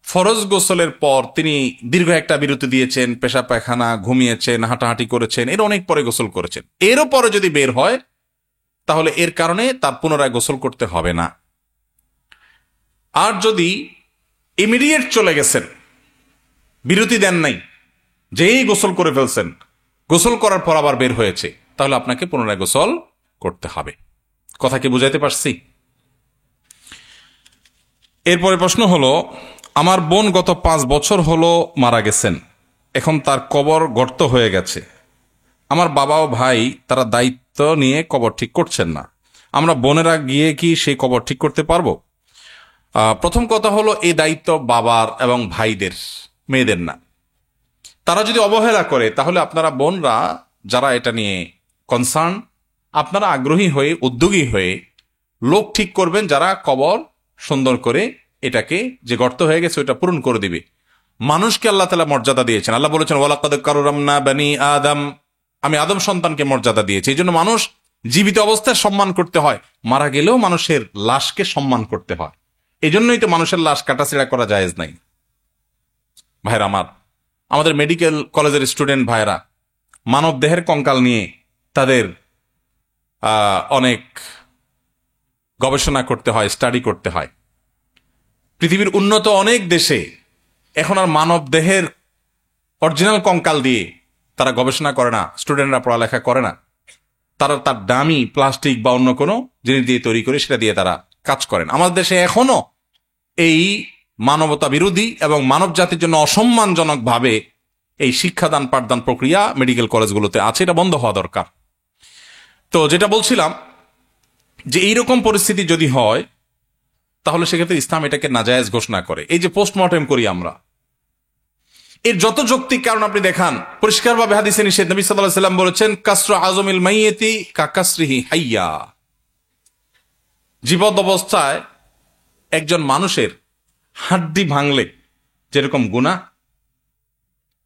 ফরজ গোসলের পর তিনি দীর্ঘ একটা বিরতি দিয়েছেন, পেশাব পায়খানা, ঘুমিয়েছেন, হাঁটাহাঁটি করেছেন, এর অনেক পরে গোসল করেছেন, এরও পরে যদি বের হয় তাহলে এর কারণে তার পুনরায় গোসল করতে হবে না। আর যদি ইমিডিয়েট চলে গেছেন, বিরতি দেন নাই, যেই গোসল করে ফেলছেন, গোসল করার পর আবার বের হয়েছে, তাহলে আপনাকে পুনরায় গোসল করতে হবে। কথা কি বুঝাইতে পারছি? এরপরে প্রশ্ন হলো, আমার বোন গত 5 বছর হলো মারা গেছেন, এখন তার কবর গর্ত হয়ে গেছে। আমার বাবা ও ভাই তারা দায়িত্ব নিয়ে কবর ঠিক করছেন না, আমরা বোনেরা গিয়ে কি সেই কবর ঠিক করতে পারবো? প্রথম কথা হলো, এই দায়িত্ব বাবার এবং ভাইদের, মেয়েদের না। তারা যদি অবহেলা করে তাহলে আপনারা বোনরা যারা এটা নিয়ে কনসার্ন, আপনারা আগ্রহী হয়ে, উদ্যোগী হয়ে লোক ঠিক করবেন যারা কবর সুন্দর করে এটাকে, যে গর্ত হয়ে গেছে ওটা পূরণ করে দিবে। মানুষকে আল্লাহ তাআলা মর্যাদা দিয়েছেন। আল্লাহ বলেছেন, ওয়ালাকাদ কাররামনা বানি আদম, আমি আদম সন্তানকে মর্যাদা দিয়েছি। এই জন্য মানুষ জীবিত অবস্থায় সম্মান করতে হয়, মারা গেলেও মানুষের লাশকে সম্মান করতে হয়। এই জন্যই তো মানুষের লাশ কাটাছেড়া করা জায়েজ নাই। ভাইরা আমার, আমাদের মেডিকেল কলেজের স্টুডেন্ট ভাইরা মানব দেহের কঙ্কাল নিয়ে তাদের অনেক গবেষণা করতে হয়, স্টাডি করতে হয়। পৃথিবীর উন্নত অনেক দেশে এখন আর মানব দেহের অরিজিনাল কঙ্কাল দিয়ে তারা গবেষণা করে না, স্টুডেন্টরা পড়ালেখা করে না। তারা তার দামি প্লাস্টিক বা অন্য কোনো জিনিস দিয়ে তৈরি করে সেটা দিয়ে তারা কাজ করেন। আমাদের দেশে এখনো এই মানবতা বিরোধী এবং মানব জাতির জন্য অসম্মানজনক ভাবে এই শিক্ষাদান পাঠদান প্রক্রিয়া মেডিকেল কলেজগুলোতে আছে, এটা বন্ধ হওয়া দরকার। তো যেটা বলছিলাম, যে এইরকম পরিস্থিতি যদি হয় তাহলে সেক্ষেত্রে ইসলাম এটাকে নাজায়েজ ঘোষণা করে। এই যে পোস্টমর্টেম করি আমরা, এর যত যৌক্তিক কারণ আপনি দেখান, পরিষ্কারভাবে হাদিসে নিষেধ। নবী সাল্লাল্লাহু আলাইহি ওয়াসাল্লাম বলেছেন, কাসরু আযমিল মাইয়িতি কাকাসরিহি হাইয়া, জীবত অবস্থায় একজন মানুষের হাড্ডি ভাঙলে যেরকম গুনাহ,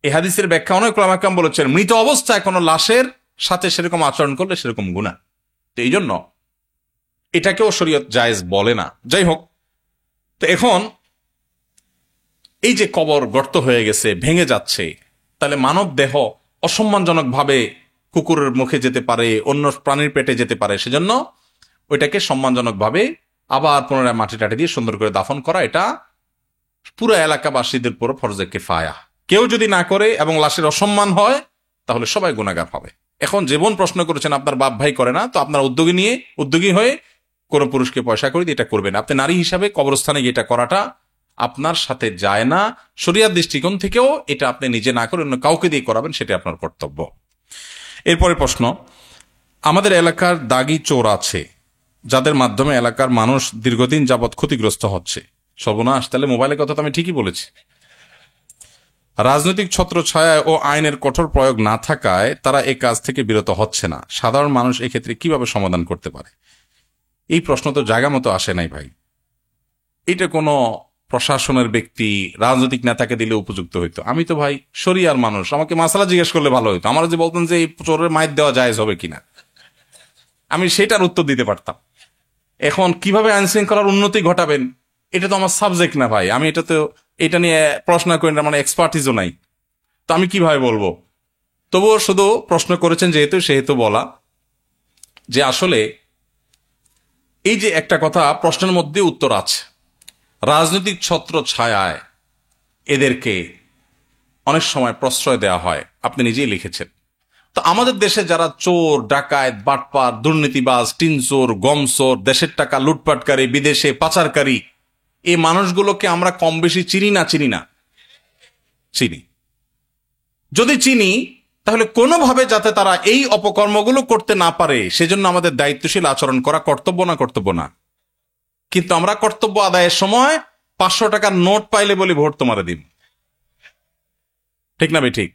এই হাদিসের ব্যাখ্যা অনেক উলামা কেরাম বলেছেন, মৃত অবস্থায় কোনো লাশের সাথে সেরকম আচরণ করলে সেরকম গুনাহ। তো এই জন্য এটাকেও শরীয়ত জায়েজ বলে না। যাই হোক, তো এখন এই যে কবর গর্ত হয়ে গেছে, ভেঙে যাচ্ছে, তাহলে মানব দেহ অসম্মানজনক ভাবে কুকুরের মুখে যেতে পারে, অন্য প্রাণীর পেটে যেতে পারে, সেজন্য ওইটাকে সম্মানজনক ভাবে আবার পুনরায় মাটি টাটি দিয়ে সুন্দর করে দাফন করা, এটা পুরো এলাকাবাসীদের পুরো ফরজে কিফায়া। কেউ যদি না করে এবং লাশের অসম্মান হয় তাহলে সবাই গুনাহগার হবে। এখন জীবন প্রশ্ন করেছেন আপনার বাপ ভাই করে না, তো আপনার উদ্যোগী হয়ে কোনো পুরুষকে পয়সা করে দিয়ে এটা করবেন। আপনি নারী হিসাবে কবরস্থানে গিয়ে এটা করাটা আপনার সাথে যায় না। শরিয়ার দৃষ্টিকোণ থেকেও এটা আপনি নিজে না করে অন্য কাউকে দিয়ে করাবেন, সেটা আপনার কর্তব্য। এরপরে প্রশ্ন, আমাদের এলাকার দাগি চোর আছে যাদের মাধ্যমে এলাকার মানুষ দীর্ঘদিন যাবৎ ক্ষতিগ্রস্ত হচ্ছে। সর্বনাশ, তাহলে মোবাইলের কথা তো আমি ঠিকই বলেছি। রাজনৈতিক ছত্রছায়ায় ও আইনের কঠোর প্রয়োগ না থাকায় তারা এই কাজ থেকে বিরত হচ্ছে না। সাধারণ মানুষ এক্ষেত্রে কিভাবে সমাধান করতে পারে? এই প্রশ্ন তো জায়গা মতো আসে নাই ভাই। এটা কোনো প্রশাসনের ব্যক্তি, রাজনৈতিক নেতাকে দিলে উপযুক্ত হইতো। আমি তো ভাই শরিয়ার মানুষ, আমাকে মাসালা জিজ্ঞেস করলে ভালো হইতো। আমার যে বলতেন যে এই চোরের মাইর দেওয়া জায়েজ হবে কিনা, আমি সেটার উত্তর দিতে পারতাম। এখন কিভাবে আইন শৃঙ্খলার উন্নতি ঘটাবেন, এটা তো আমার সাবজেক্ট না ভাই। আমি এটা নিয়ে পড়াশোনা করি না, মানে এক্সপার্টিসও নাই, তো আমি কিভাবে বলবো? তবুও শুধু প্রশ্ন করেছেন যেহেতু, সেহেতু বলা যে আসলে এই যে একটা কথা প্রশ্নের মধ্যে উত্তর আছে, রাজনৈতিক ছত্র ছায়ায় এদেরকে অনেক সময় প্রশ্রয় দেওয়া হয়, আপনি নিজেই লিখেছেন। তো আমাদের দেশে যারা চোর, ডাকাত, বাটপার, দুর্নীতিবাজ, টিনচোর, গমচোর, দেশের টাকা লুটপাটকারী, বিদেশে পাচারকারী, এই মানুষগুলোকে আমরা কম বেশি চিনি না? চিনি। যদি চিনি, তাহলে কোনোভাবে যাতে তারা এই অপকর্মগুলো করতে না পারে সেজন্য আমাদের দায়িত্বশীল আচরণ করা কর্তব্য না? কিন্তু আমরা কর্তব্য আদায়ের সময় 500 টাকার নোট পাইলে বলি ভোট তোমারে দিন, ঠিক না ভাই? ঠিক।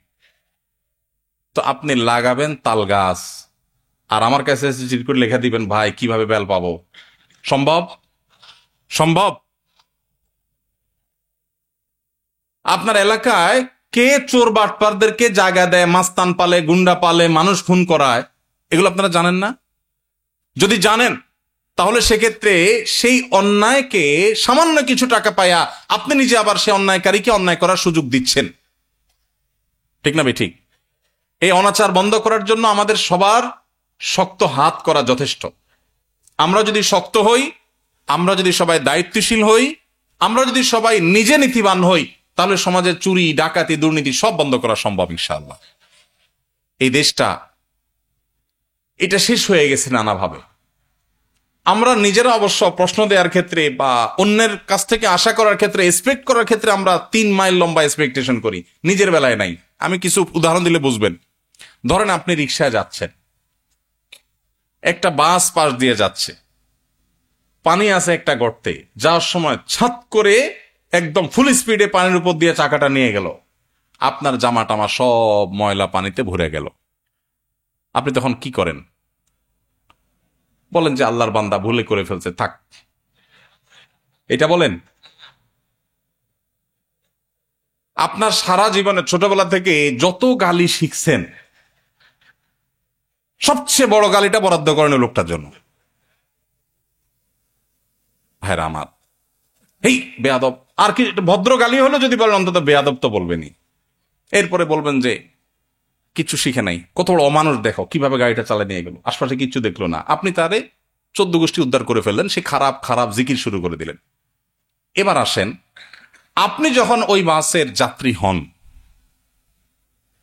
তো আপনি লাগাবেন তাল গাছ আর আমার কাছে চিঠি করে লেখা দিবেন, ভাই কিভাবে বেল পাবো? সম্ভব? আপনার এলাকায় কে চোর বাটপারদেরকে জায়গা দেয়, মাস্তান পালে, গুন্ডা পালে, মানুষ খুন করায়, এগুলো আপনারা জানেন না? যদি জানেন তাহলে সেক্ষেত্রে সেই অন্যায়কে সামান্য কিছু টাকা পায়া আপনি নিজে আবার সেই অন্যায়কারীকে অন্যায় করার সুযোগ দিচ্ছেন, ঠিক না ভাই? ঠিক। এই অনাচার বন্ধ করার জন্য আমাদের সবার শক্ত হাত করা যথেষ্ট। আমরা যদি শক্ত হই, আমরা যদি সবাই দায়িত্বশীল হই, আমরা যদি সবাই নিজে নীতিবান হই, তাহলে সমাজের চুরি, ডাকাতি, দুর্নীতি সব বন্ধ করা সম্ভব ইনশাআল্লাহ। এই দেশটা এটা শেষ হয়ে গেছে নানাভাবে। আমরা নিজেরা অবশ্য প্রশ্ন দেওয়ার ক্ষেত্রে বা অন্যের কাছ থেকে আশা করার ক্ষেত্রে, এক্সপেক্ট করার ক্ষেত্রে আমরা 3 মাইল লম্বা এক্সপেকটেশন করি, নিজের বেলায় নাই। আমি কিছু উদাহরণ দিলে বুঝবেন। ধরেন আপনি রিকশায় যাচ্ছেন, একটা বাস পাশ দিয়ে যাচ্ছে, পানি আছে একটা গর্তে, যাওয়ার সময় ছাত করে একদম ফুল স্পিডে পানির উপর দিয়ে চাকাটা নিয়ে গেল, আপনার জামা টামা সব ময়লা পানিতে ভরে গেল। আপনি তখন কি করেন? বলেন যে আল্লাহর বান্দা ভুলে করে ফেলছে, থাক, এটা বলেন? আপনার সারা জীবনে ছোটবেলা থেকে যত গালি শিখছেন, সবচেয়ে বড় গালিটা বরাদ্দ করেন ওই লোকটার জন্য। হ্যাঁ আমার এই বেয়াদব, আর কি ভদ্র গালি হলো যদি বলেন অন্তত বেয়াদব তো বলবেনই। এরপরে বলবেন যে কিছু শিখে নাই, কত বড় অমানুষ, দেখো কিভাবে গাড়িটা চালিয়ে নিয়ে গেল, আশপাশে কিচ্ছু দেখলো না। আপনি তারে 14 গোষ্ঠী উদ্ধার করে ফেললেন, সে খারাপ খারাপ জিকির শুরু করে দিলেন। এবার আসেন, আপনি যখন ওই বাসের যাত্রী হন,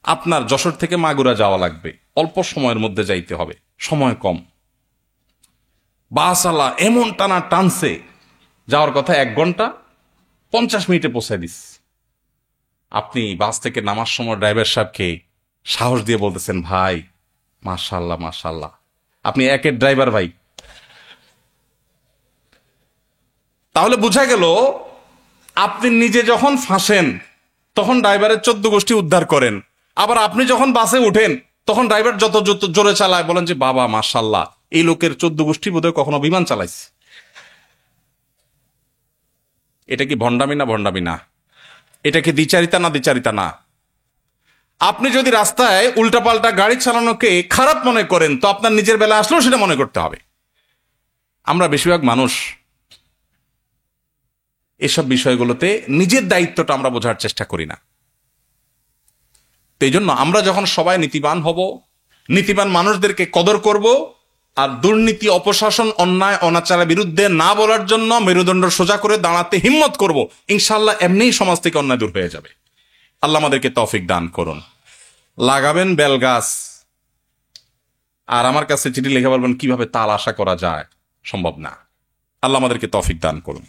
আপনার যশোর থেকে মাগুরা যাওয়া লাগবে, অল্প সময়ের মধ্যে যাইতে হবে, সময় কম, বাসওয়ালা এমন টানা টানছে, যাওয়ার কথা 1 ঘন্টা 50 মিনিটে পৌঁছায় দিস। আপনি বাস থেকে নামার সময় ড্রাইভার সাহেবকে সাহস দিয়ে বলতেছেন, ভাই মাশাআল্লাহ মাশাআল্লাহ, আপনি একের ড্রাইভার ভাই। তাহলে বোঝা গেল আপনি নিজে যখন ফাঁসেন তখন ড্রাইভারের 14 গোষ্ঠী উদ্ধার করেন, আবার আপনি যখন বাসে উঠেন তখন ড্রাইভার যত যত জোরে চালায় বলেন যে বাবা মাশাআল্লাহ, এই লোকের 14 গোষ্ঠী বোধহয় কখনো বিমান চালাইছে। এটা কি ভণ্ডামি না? এটা কি দ্বিচারিতা না? আপনি যদি রাস্তায় উল্টাপাল্টা গাড়ি চালানোকে খারাপ মনে করেন, তো আপনার নিজের বেলা আসলেও সেটা মনে করতে হবে। আমরা বেশিরভাগ মানুষ এসব বিষয়গুলোতে নিজের দায়িত্বটা আমরা বোঝার চেষ্টা করি না। তো এই জন্য আমরা যখন সবাই নীতিবান হব, নীতিবান মানুষদেরকে কদর করব, আর দুর্নীতি, অপশাসন, অন্যায় অনাচারের বিরুদ্ধে না বলার জন্য মেরুদণ্ড সোজা করে দাঁড়াতে হিম্মত করব, ইনশাআল্লাহ এমনিই সমাজ থেকে অন্যায় দূর হয়ে যাবে। আল্লাহ আমাদেরকে তৌফিক দান করুন। লাগাবেন বেল গাছ আর আমার কাছে চিঠি লিখে বলবেন কিভাবে তাল আশা করা যায়, সম্ভব না। আল্লাহ আমাদেরকে তৌফিক দান করুন।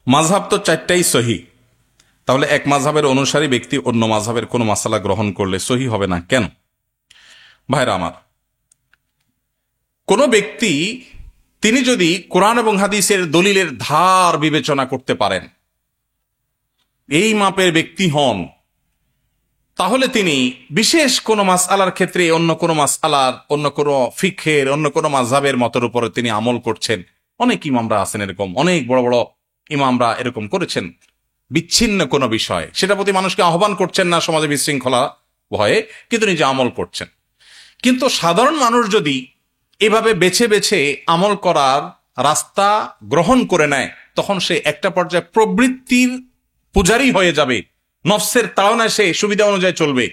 মাযহাব তো চারটাই সহি, তাহলে এক মাযহাবের অনুসারী ব্যক্তি অন্য মাযহাবের কোনো মাসালা গ্রহণ করলে সহি হবে না কেন? ভাইরা আমার, কোন ব্যক্তি তিনি যদি কোরআন এবং হাদিসের দলিলের ধার বিবেচনা করতে পারেন, এই মাপের ব্যক্তি হন, তাহলে তিনি বিশেষ কোন মাসআলার ক্ষেত্রে অন্য কোন মাসআলার, অন্য কোন ফিকহের, অন্য কোন মাযহাবের মতের উপরে তিনি আমল করছেন। অনেক ইমামরা আছেন এরকম, অনেক বড় বড় ইমামরা এরকম করেছেন বিচ্ছিন্ন কোন বিষয়, সেটা প্রতি মানুষকে আহ্বান করছেন না সমাজে বিশৃঙ্খলা ভয়ে, কিন্তু নিজে আমল করছেন। কিন্তু সাধারণ মানুষ যদি এভাবে বেছে বেছে আমল করার রাস্তা গ্রহণ করে নেয়, তখন সে একটা পর্যায়ে প্রবৃত্তির পূজারী হয়ে যাবে, নফসের তাড়নায় সে সুবিধা অনুযায়ী চলবে।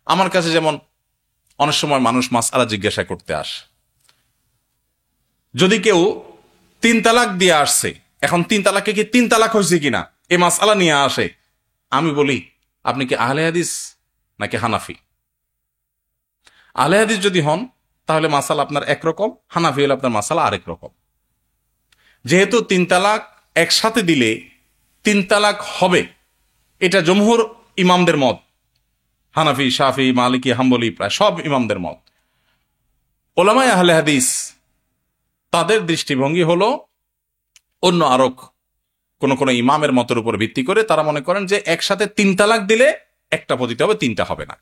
আমার কাছে যেমন অনেক সময় মানুষ মাসআলা জিজ্ঞাসা করতে আসে, যদি কেউ 3 তালাক দিয়ে আসছে, এখন 3 তালাকে কি 3 তালাক হয়েছে কিনা এই মাসআলা নিয়ে আসে, আমি বলি আপনি কি আহলে হাদিস নাকি হানাফি? আহলে হাদিস যদি হন তাহলে মাসালা আপনার একরকম, হানাফি হলে আপনার মাসালা আরেক রকম। যেহেতু 3 তালাক একসাথে দিলে 3 তালাক হবে, এটা জমহুর ইমামদের মত, হানাফি, শাফি, মালিকি, হাম্বলি, প্রায় সব ইমামদের মত। উলামায়ে আহলে হাদিস তাদের দৃষ্টিভঙ্গি হলো অন্য আরক কোন কোন ইমামের মতের উপর ভিত্তি করে তারা মনে করেন যে একসাথে 3 তালাক দিলে একটা পতিত হবে, 3টা হবে না।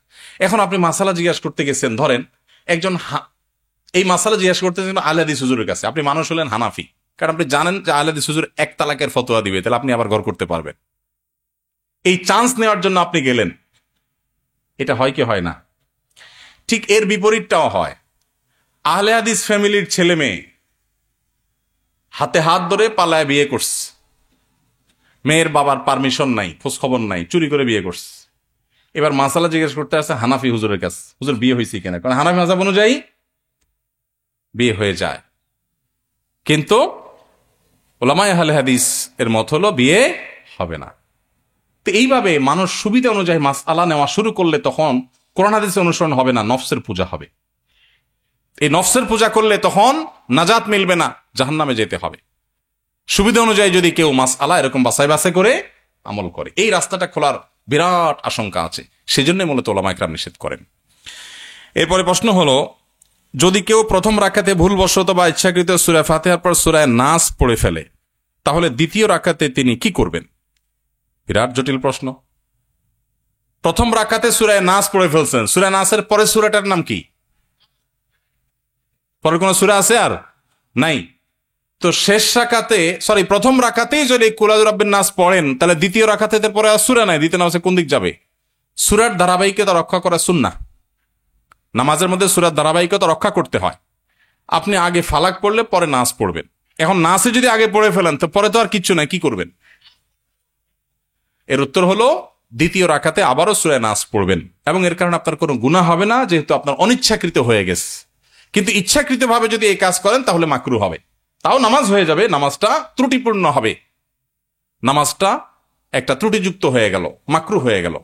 এখন আপনি মাসালা জিজ্ঞাসা করতে গেছেন, ধরেন একজন এই মাসালা জিজ্ঞাসা করতেছেন আহলে হাদিস হুজুরের কাছে, আপনি মানুষ হলেন হানাফি, কারণ আপনি জানেন যে আহলে হাদিস হুজুর 1 তালাকের ফতোয়া দিবে, তাহলে আপনি আবার ঘর করতে পারবেন। এই চান্স নেওয়ার জন্য আপনি গেলেন, এটা হয় কি হয় না? ঠিক এর বিপরীতটাও হয়। আহলে হাদিস ফ্যামিলির ছেলে মেয়ে হাতে হাত ধরে পালায় বিয়ে করছে, মেয়ের বাবার পারমিশন নাই, খোঁজ খবর নাই, চুরি করে বিয়ে করছে। এবার মাসালা জিজ্ঞেস করতে আসে হানাফি হুজুরের কাছে, হুজুর বিয়ে হয়েছে কিনা? কারণ হানাফি মাযহাব অনুযায়ী বিয়ে হয়ে যায়, কিন্তু উলামায়ে আহলে হাদিস এর মত হলো বিয়ে হবে না। তো এইভাবে মানুষ সুবিধা অনুযায়ী মাসআলা নেওয়া শুরু করলে তখন কোরআন হাদিসের অনুসরণ হবে না, নফসের পূজা হবে। এই নফসের পূজা করলে তখন নাজাত মিলবে না, জাহান্নামে যেতে হবে। সুবিধা অনুযায়ী যদি কেউ মাসআলা এরকম বাছাই বাছাই করে আমল করে, এই রাস্তাটা খোলার বিরাট আশঙ্কা আছে, সেজন্য মূলত উলামায়ে কেরাম নিষেধ করেন। এরপরে প্রশ্ন হলো, যদি কেউ প্রথম রাকাতে ভুলবশত বা ইচ্ছাকৃত সূরা ফাতিহার পর সূরা নাস পড়ে ফেলে, তাহলে দ্বিতীয় রাকাতে তিনি কি করবেন? বিরাট জটিল প্রশ্ন। প্রথম রাকাতে সূরা নাস পড়ে ফেলছেন, সূরা নাসের পরে সূরাটার নাম কি? পরে কোন সূরা আছে আর নাই? তো শেষ রাকাতে, প্রথম রাকাতেই যদি কুল আউযু বিরাব্বিন নাস পড়েন, তাহলে দ্বিতীয় রাকাতে পরে আর সূরা নাই, দ্বিতীয় নামাজে কোন দিক যাবে? সূরার ধারাবাহিকতা রক্ষা করা সুন্নাহ। নামাজের মধ্যে সূরার ধারাবাহিকতা রক্ষা করতে হয়। আপনি আগে ফালাক পড়লে পরে নাস পড়বেন। এখন নাসে যদি আগে পড়ে ফেলেন তো পরে তো আর কিচ্ছু নাই, কি করবেন? এর উত্তর হলো দ্বিতীয় রাকাতে আবারও সূরা নাস পড়বেন, এবং এর কারণে আপনার কোনো গুনাহ হবে না, যেহেতু আপনার অনিচ্ছাকৃত হয়ে গেছে। কিন্তু ইচ্ছাকৃতভাবে যদি এই কাজ করেন তাহলে মাকরুহ হবে, তাও নামাজ হয়ে যাবে, নামাজটা ত্রুটিপূর্ণ হবে, নামাজটা একটা ত্রুটিযুক্ত হয়ে গেল, মাকরুহ হয়ে গেল।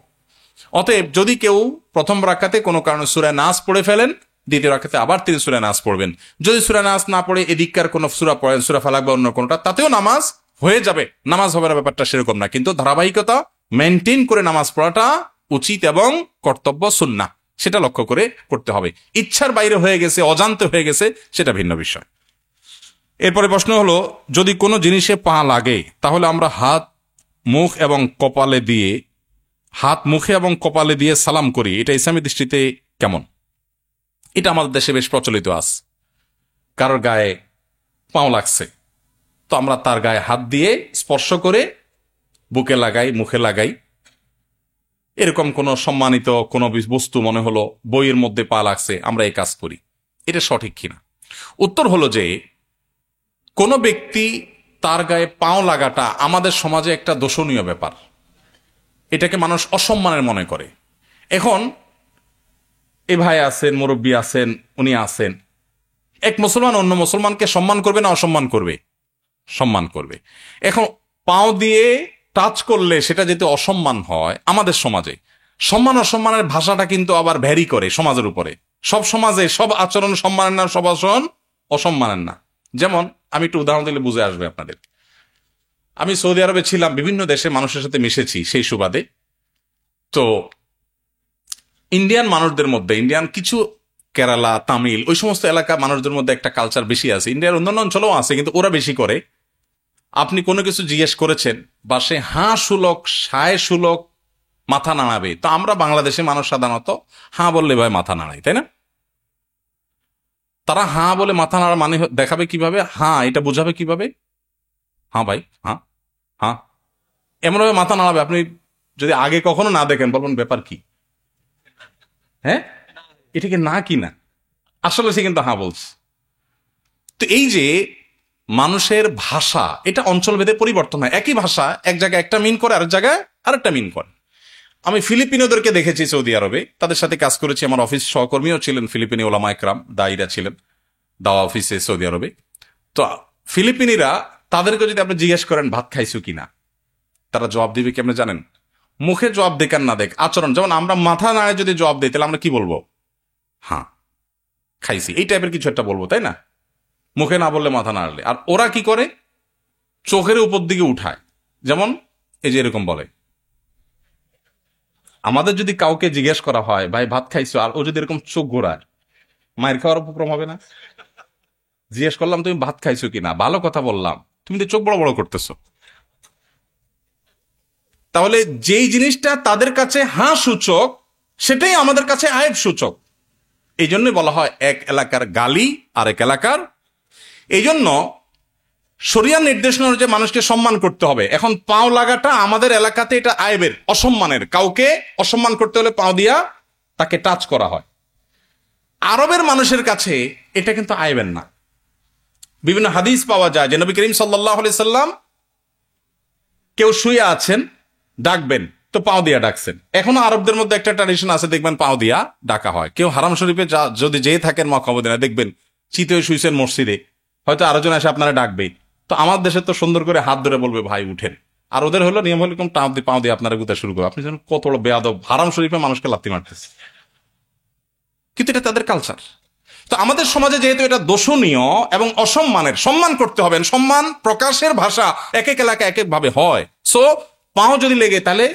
অতএব যদি কেউ প্রথম রাকাতে কোনো কারণে সূরা নাস পড়ে ফেলেন, দ্বিতীয় রাকাতে আবার তিনি সূরা নাস পড়বেন। যদি সূরা নাস না পড়ে এদিককার কোন সূরা পড়েন, সূরা ফালাক বা অন্য কোনটা, তাতেও নামাজ হয়ে যাবে, নামাজ হবে না, ব্যাপারটা সেরকম না। কিন্তু ধারাবাহিকতা মেনটেন করে নামাজ পড়াটা উচিত এবং কর্তব্য, সুন্নাহ, সেটা লক্ষ্য করে করতে হবে। ইচ্ছার বাইরে হয়ে গেছে, অজান্তে হয়ে গেছে, সেটা ভিন্ন বিষয়। এরপরে প্রশ্ন হলো, যদি কোনো জিনিসে পা লাগে তাহলে আমরা হাত মুখে এবং কপালে দিয়ে সালাম করি, এটা ইসলামী দৃষ্টিতে কেমন? এটা আমাদের দেশে বেশ প্রচলিত আছে। কারোর গায়ে পাও লাগছে তো আমরা তার গায়ে হাত দিয়ে স্পর্শ করে বুকে লাগাই, মুখে লাগাই, এরকম কোন সম্মানিত কোন বস্তু মনে হলো বইয়ের মধ্যে পা লাগছে, আমরা এই কাজ করি। এটা সঠিক কিনা? উত্তর হলো যে কোন ব্যক্তি তার গায়ে পাও লাগাটা আমাদের সমাজে একটা দোষণীয় ব্যাপার, এটাকে মানুষ অসম্মানের মনে করে। এখন এ ভাই আছেন, মুরব্বী আছেন, উনি আছেন, এক মুসলমান অন্য মুসলমানকে সম্মান করবে না অসম্মান করবে? সম্মান করবে। এখন পাও দিয়ে টাচ করলে সেটা যেহেতু অসম্মান হয়, আমাদের সমাজে সম্মান অসম্মানের ভাষাটা কিন্তু আবার ভ্যারি করে সমাজের উপরে। সব সমাজে সব আচরণ সম্মানের না, সব আচরণ অসম্মানের না। যেমন আমি একটু উদাহরণ দিলে বুঝে আসবে আপনাদের। আমি সৌদি আরবে ছিলাম, বিভিন্ন দেশে মানুষের সাথে মিশেছি সেই সুবাদে। তো ইন্ডিয়ান মানুষদের মধ্যে, ইন্ডিয়ান কিছু কেরালা, তামিল, ওই সমস্ত এলাকা মানুষদের মধ্যে একটা কালচার বেশি আছে। ইন্ডিয়ার অন্যান্য অঞ্চলেও আছে, কিন্তু ওরা বেশি করে। আপনি কোনো কিছু জিজ্ঞেস করেছেন বা সে হাঁ শুলক, সায় শুলক মাথা নাড়াবে। তো আমরা বাংলাদেশে মানুষ সাধারণত হাঁ বললে ভাই মাথা নাড়াই, তাই না? তারা হাঁ বলে মাথা নাড়া মানে দেখাবে কিভাবে, হাঁ এটা বোঝাবে কিভাবে, হ্যাঁ ভাই, হ্যাঁ হ্যাঁ, এমনভাবে মাথা নাড়াবে। আপনি যদি আগে কখনো না দেখেন, বলবেন ব্যাপার কি, হ্যাঁ এটাকে না কি না, আসলে সে কিন্তু হ্যাঁ বলছে। তো এই যে মানুষের ভাষা, এটা অঞ্চলভেদে পরিবর্তন হয়। একই ভাষা এক জায়গায় একটা মিন করে, আরেক জায়গায় আরেকটা মিন করে। আমি ফিলিপিনোদেরকে দেখেছি সৌদি আরবে, তাদের সাথে কাজ করেছি। আমার অফিস সহকর্মীও ছিলেন ফিলিপিনি ওলামা একরাম, দায়ীরা ছিলেন দাওয়া অফিসে সৌদি আরবে। তো ফিলিপিনিরা, তাদেরকে যদি আপনি জিজ্ঞেস করেন ভাত খাইছো কিনা, তারা জবাব দিবে কি আপনি জানেন? মুখে জবাব দেখান না দেখ, আচরণ। যেমন আমরা মাথা নাড়ে যদি জবাব দিই, তাহলে আমরা কি বলবো? হ্যাঁ খাইছি, এই টাইপের কিছু একটা বলবো, তাই না? মুখে না বললে মাথা নাড়লে। আর ওরা কি করে? চোখের উপর দিকে উঠায়। যেমন এই যে এরকম বলে। আমাদের যদি কাউকে জিজ্ঞেস করা হয় ভাই ভাত খাইছো, আর ও যদি এরকম চোখ ঘোরায়, মায়ের খাওয়ার উপক্রম হবে না? জিজ্ঞেস করলাম তুমি ভাত খাইছো কিনা, ভালো কথা বললাম, তুমি তো চোখ বড় বড় করতেছো। তাহলে যেই জিনিসটা তাদের কাছে হাঁ সূচক, সেটাই আমাদের কাছে আয়েব সূচক। এই জন্য বলা হয় এক এলাকার গালি আরেক এলাকার। এই জন্য শরিয়ার নির্দেশনা অনুযায়ী মানুষকে সম্মান করতে হবে। এখন পাও লাগাটা আমাদের এলাকাতে এটা আয়েবের, অসম্মানের। কাউকে অসম্মান করতে হলে পাও দিয়া তাকে টাচ করা হয়। আরবের মানুষের কাছে এটা কিন্তু আয়েবের না। বিভিন্ন হাদিস পাওয়া যায় যে নবী করিম সাল্লাল্লাহু আলাইহি সাল্লাম কেউ শুয়ে আছেন, ডাকবেন, তো পাও দিয়া ডাকছেন। এখনো আরবদের মধ্যে একটা ট্র্যাডিশন আছে, দেখবেন পাও দিয়া ডাকা হয়। কেউ হারাম শরীফে যদি যেয়ে থাকেন মক্কা মদিনায়, দেখবেন চিত হয়ে শুয়েছেন মসজিদে, হয়তো আরো জন এসে আপনারা ডাকবে। তো আমার দেশে তো সুন্দর করে হাত ধরে বলবে ভাই উঠেন। আর ওদের হলো নিয়ম হলো এরকম টাও দিয়ে পাও দিয়ে আপনারা গুতা শুরু করবে। আপনি যেন কত বড় বেয়াদব, হারাম শরীফে মানুষকে লাত্তি মারতেছে, কিন্তু এটা তাদের কালচার। তো আমাদের সমাজে যেহেতু এটা দোষণীয় এবং অসম্মানের, সম্মান করতে হবে। সম্মান প্রকাশের ভাষা এক এক এলাকায় এক এক ভাবে হয়। সো পাও যদি লেগে, তাহলে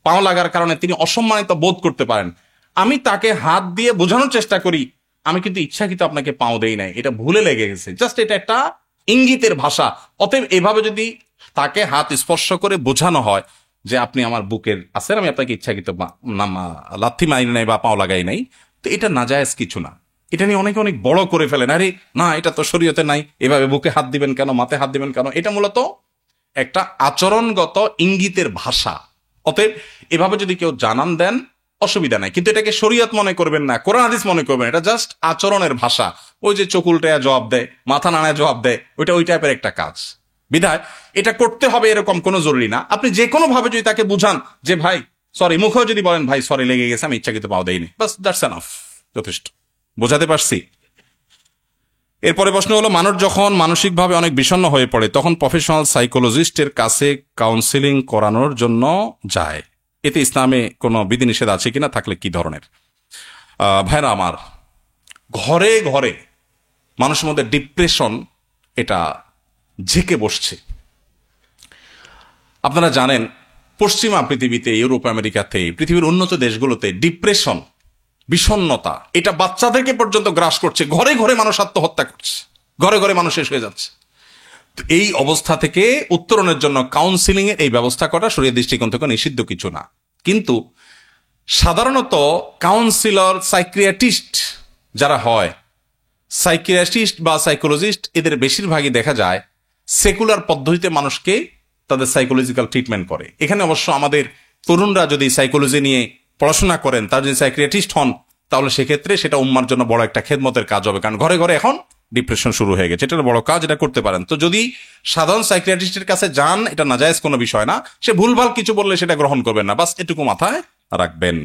পাও লাগার কারণে তিনি অসম্মানিত বোধ করতে পারেন। আমি তাকে হাত দিয়ে বোঝানোর চেষ্টা করি, আমি কিন্তু ইচ্ছাকৃত আপনাকে পাও দেই নাই, এটা ভুলে লেগে গেছে, জাস্ট এটা একটা ইঙ্গিতের ভাষা। অতএব এভাবে যদি তাকে হাত স্পর্শ করে বোঝানো হয় যে আপনি আমার বুকের আছেন, আমি আপনাকে ইচ্ছাকৃত লাথি মারি নাই বা পাও লাগাই নাই, তো এটা নাজায়েজ কিছু না। এটা নিয়ে অনেকে অনেক বড় করে ফেলেন, আরে না এটা তো শরীয়তে নাই, এভাবে বুকে হাত দিবেন কেন, মাথায় হাত দিবেন কেন। এটা মূলত একটা আচরণগত ইঙ্গিতের ভাষা। অতএব এভাবে যদি কেউ জানান দেন অসুবিধা নাই, কিন্তু এটাকে শরীয়ত মনে করবেন না, কোরআন হাদিস মনে করবেন। এটা জাস্ট আচরণের ভাষা। ওই যে চোখ উল্টায় জবাব দেয়, মাথা নাড়ায় জবাব দেয়, ওইটা ওই টাইপের একটা কাজ। বিধায় এটা করতে হবে এরকম কোনো জরুরি না। আপনি যে কোনো ভাবে যদি তাকে বুঝান যে ভাই সরি, মুখেও যদি বলেন ভাই সরি লেগে গেছে, আমি ইচ্ছাকৃত পাও দেইনি, বাস দ্যাটস এনাফ, যথেষ্ট। বোঝাতে পারছি? এরপরে প্রশ্ন হলো, মানুষ যখন মানসিকভাবে অনেক বিষণ্ণ হয়ে পড়ে, তখন প্রফেশনাল সাইকোলজিস্টের কাছে কাউন্সিলিং করানোর জন্য যায়। এতে ইসলামে কোনো বিধিনিষেধ আছে কিনা, থাকলে কি ধরনের? ভাইরা আমার, ঘরে ঘরে মানুষের মধ্যে ডিপ্রেশন এটা ঝেঁকে বসছে। আপনারা জানেন পশ্চিমা পৃথিবীতে, ইউরোপ আমেরিকাতে, পৃথিবীর উন্নত দেশগুলোতে ডিপ্রেশন, বিষণ্ণতা, এটা বাচ্চাদেরকে পর্যন্ত গ্রাস করছে। ঘরে ঘরে মানুষ আত্মহত্যা করছে, ঘরে ঘরে মানুষ শেষ হয়ে যাচ্ছে। এই অবস্থা থেকে উত্তরণের জন্য কাউন্সিলিং এর এই ব্যবস্থা করা শরীয়ত দৃষ্টিকোণ থেকে নিষিদ্ধ কিছু না। কিন্তু সাধারণত কাউন্সিলর, সাইকিয়াট্রিস্ট যারা হয়, সাইকিয়াট্রিস্ট বা সাইকোলজিস্ট, এদের বেশিরভাগই দেখা যায় সেকুলার পদ্ধতিতে মানুষকে তাদের সাইকোলজিক্যাল ট্রিটমেন্ট করে। এখানে অবশ্য আমাদের তরুণরা যদি সাইকোলজি নিয়ে পড়াশোনা করেন, তার যদি সাইকিয়াট্রিস্ট হন, তাহলে সেক্ষেত্রে সেটা উম্মার জন্য বড় একটা খেদমতের কাজ হবে। কারণ ঘরে ঘরে এখন ডিপ্রেশন শুরু হয়ে গেছে, এটা বড় কাজ, এটা করতে পারেন। তো যদি সাধারণ সাইকিয়াট্রিস্টের কাছে যান, এটা নাজায়েজ কোনো বিষয় না। সে ভুলভাল কিছু বললে সেটা গ্রহণ করবেন না, বাস এটুকু মাথায় রাখবেন।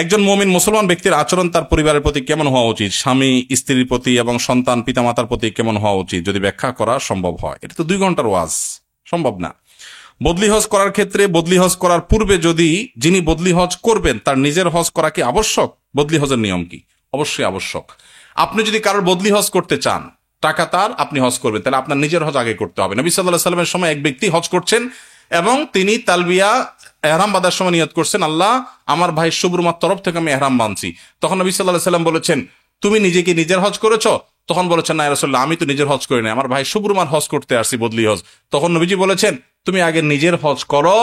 একজন মুমিন মুসলমান ব্যক্তির আচরণ তার পরিবারের প্রতি কেমন হওয়া উচিত, স্বামী স্ত্রীর প্রতি এবং সন্তান পিতামাতার প্রতি কেমন হওয়া উচিত, যদি ব্যাখ্যা করা সম্ভব হয়। এটা তো 2 ঘন্টার ওয়াজ, সম্ভব না। বদলি হজ করার ক্ষেত্রে বদলি হজ করার পূর্বে যদি যিনি বদলি হজ করবেন তার নিজের হজ করা কি আবশ্যক? বদলি হজের নিয়ম কি? অবশ্যই আবশ্যক। আপনি যদি কারোর বদলি হজ করতে চান, টাকা তার, আপনি হজ করবেন, তাহলে আপনার নিজের হজ আগে করতে হবে। নবী সাল্লাল্লাহু আলাইহি সাল্লামের সময় এক ব্যক্তি হজ করছেন এবং তিনি তালবিয়া এহরাম বাঁধার সময় নিয়ত করছেন, আল্লাহ আমার ভাই সুবরুমার তরফ থেকে আমি এহরাম বাঁধছি। তখন নবী সাল্লাল্লাহু আলাইহি সাল্লাম বলেছেন, তুমি নিজে কি নিজের হজ করেছো? তখন বলেছেন, না ইয়া রাসূলুল্লাহ, আমি তো নিজের হজ করি নাই, আমার ভাই সুবরুমার হজ করতে আসছি, বদলি হজ। তখন নবীজি বলেছেন, তুমি আগে নিজের হজ করো,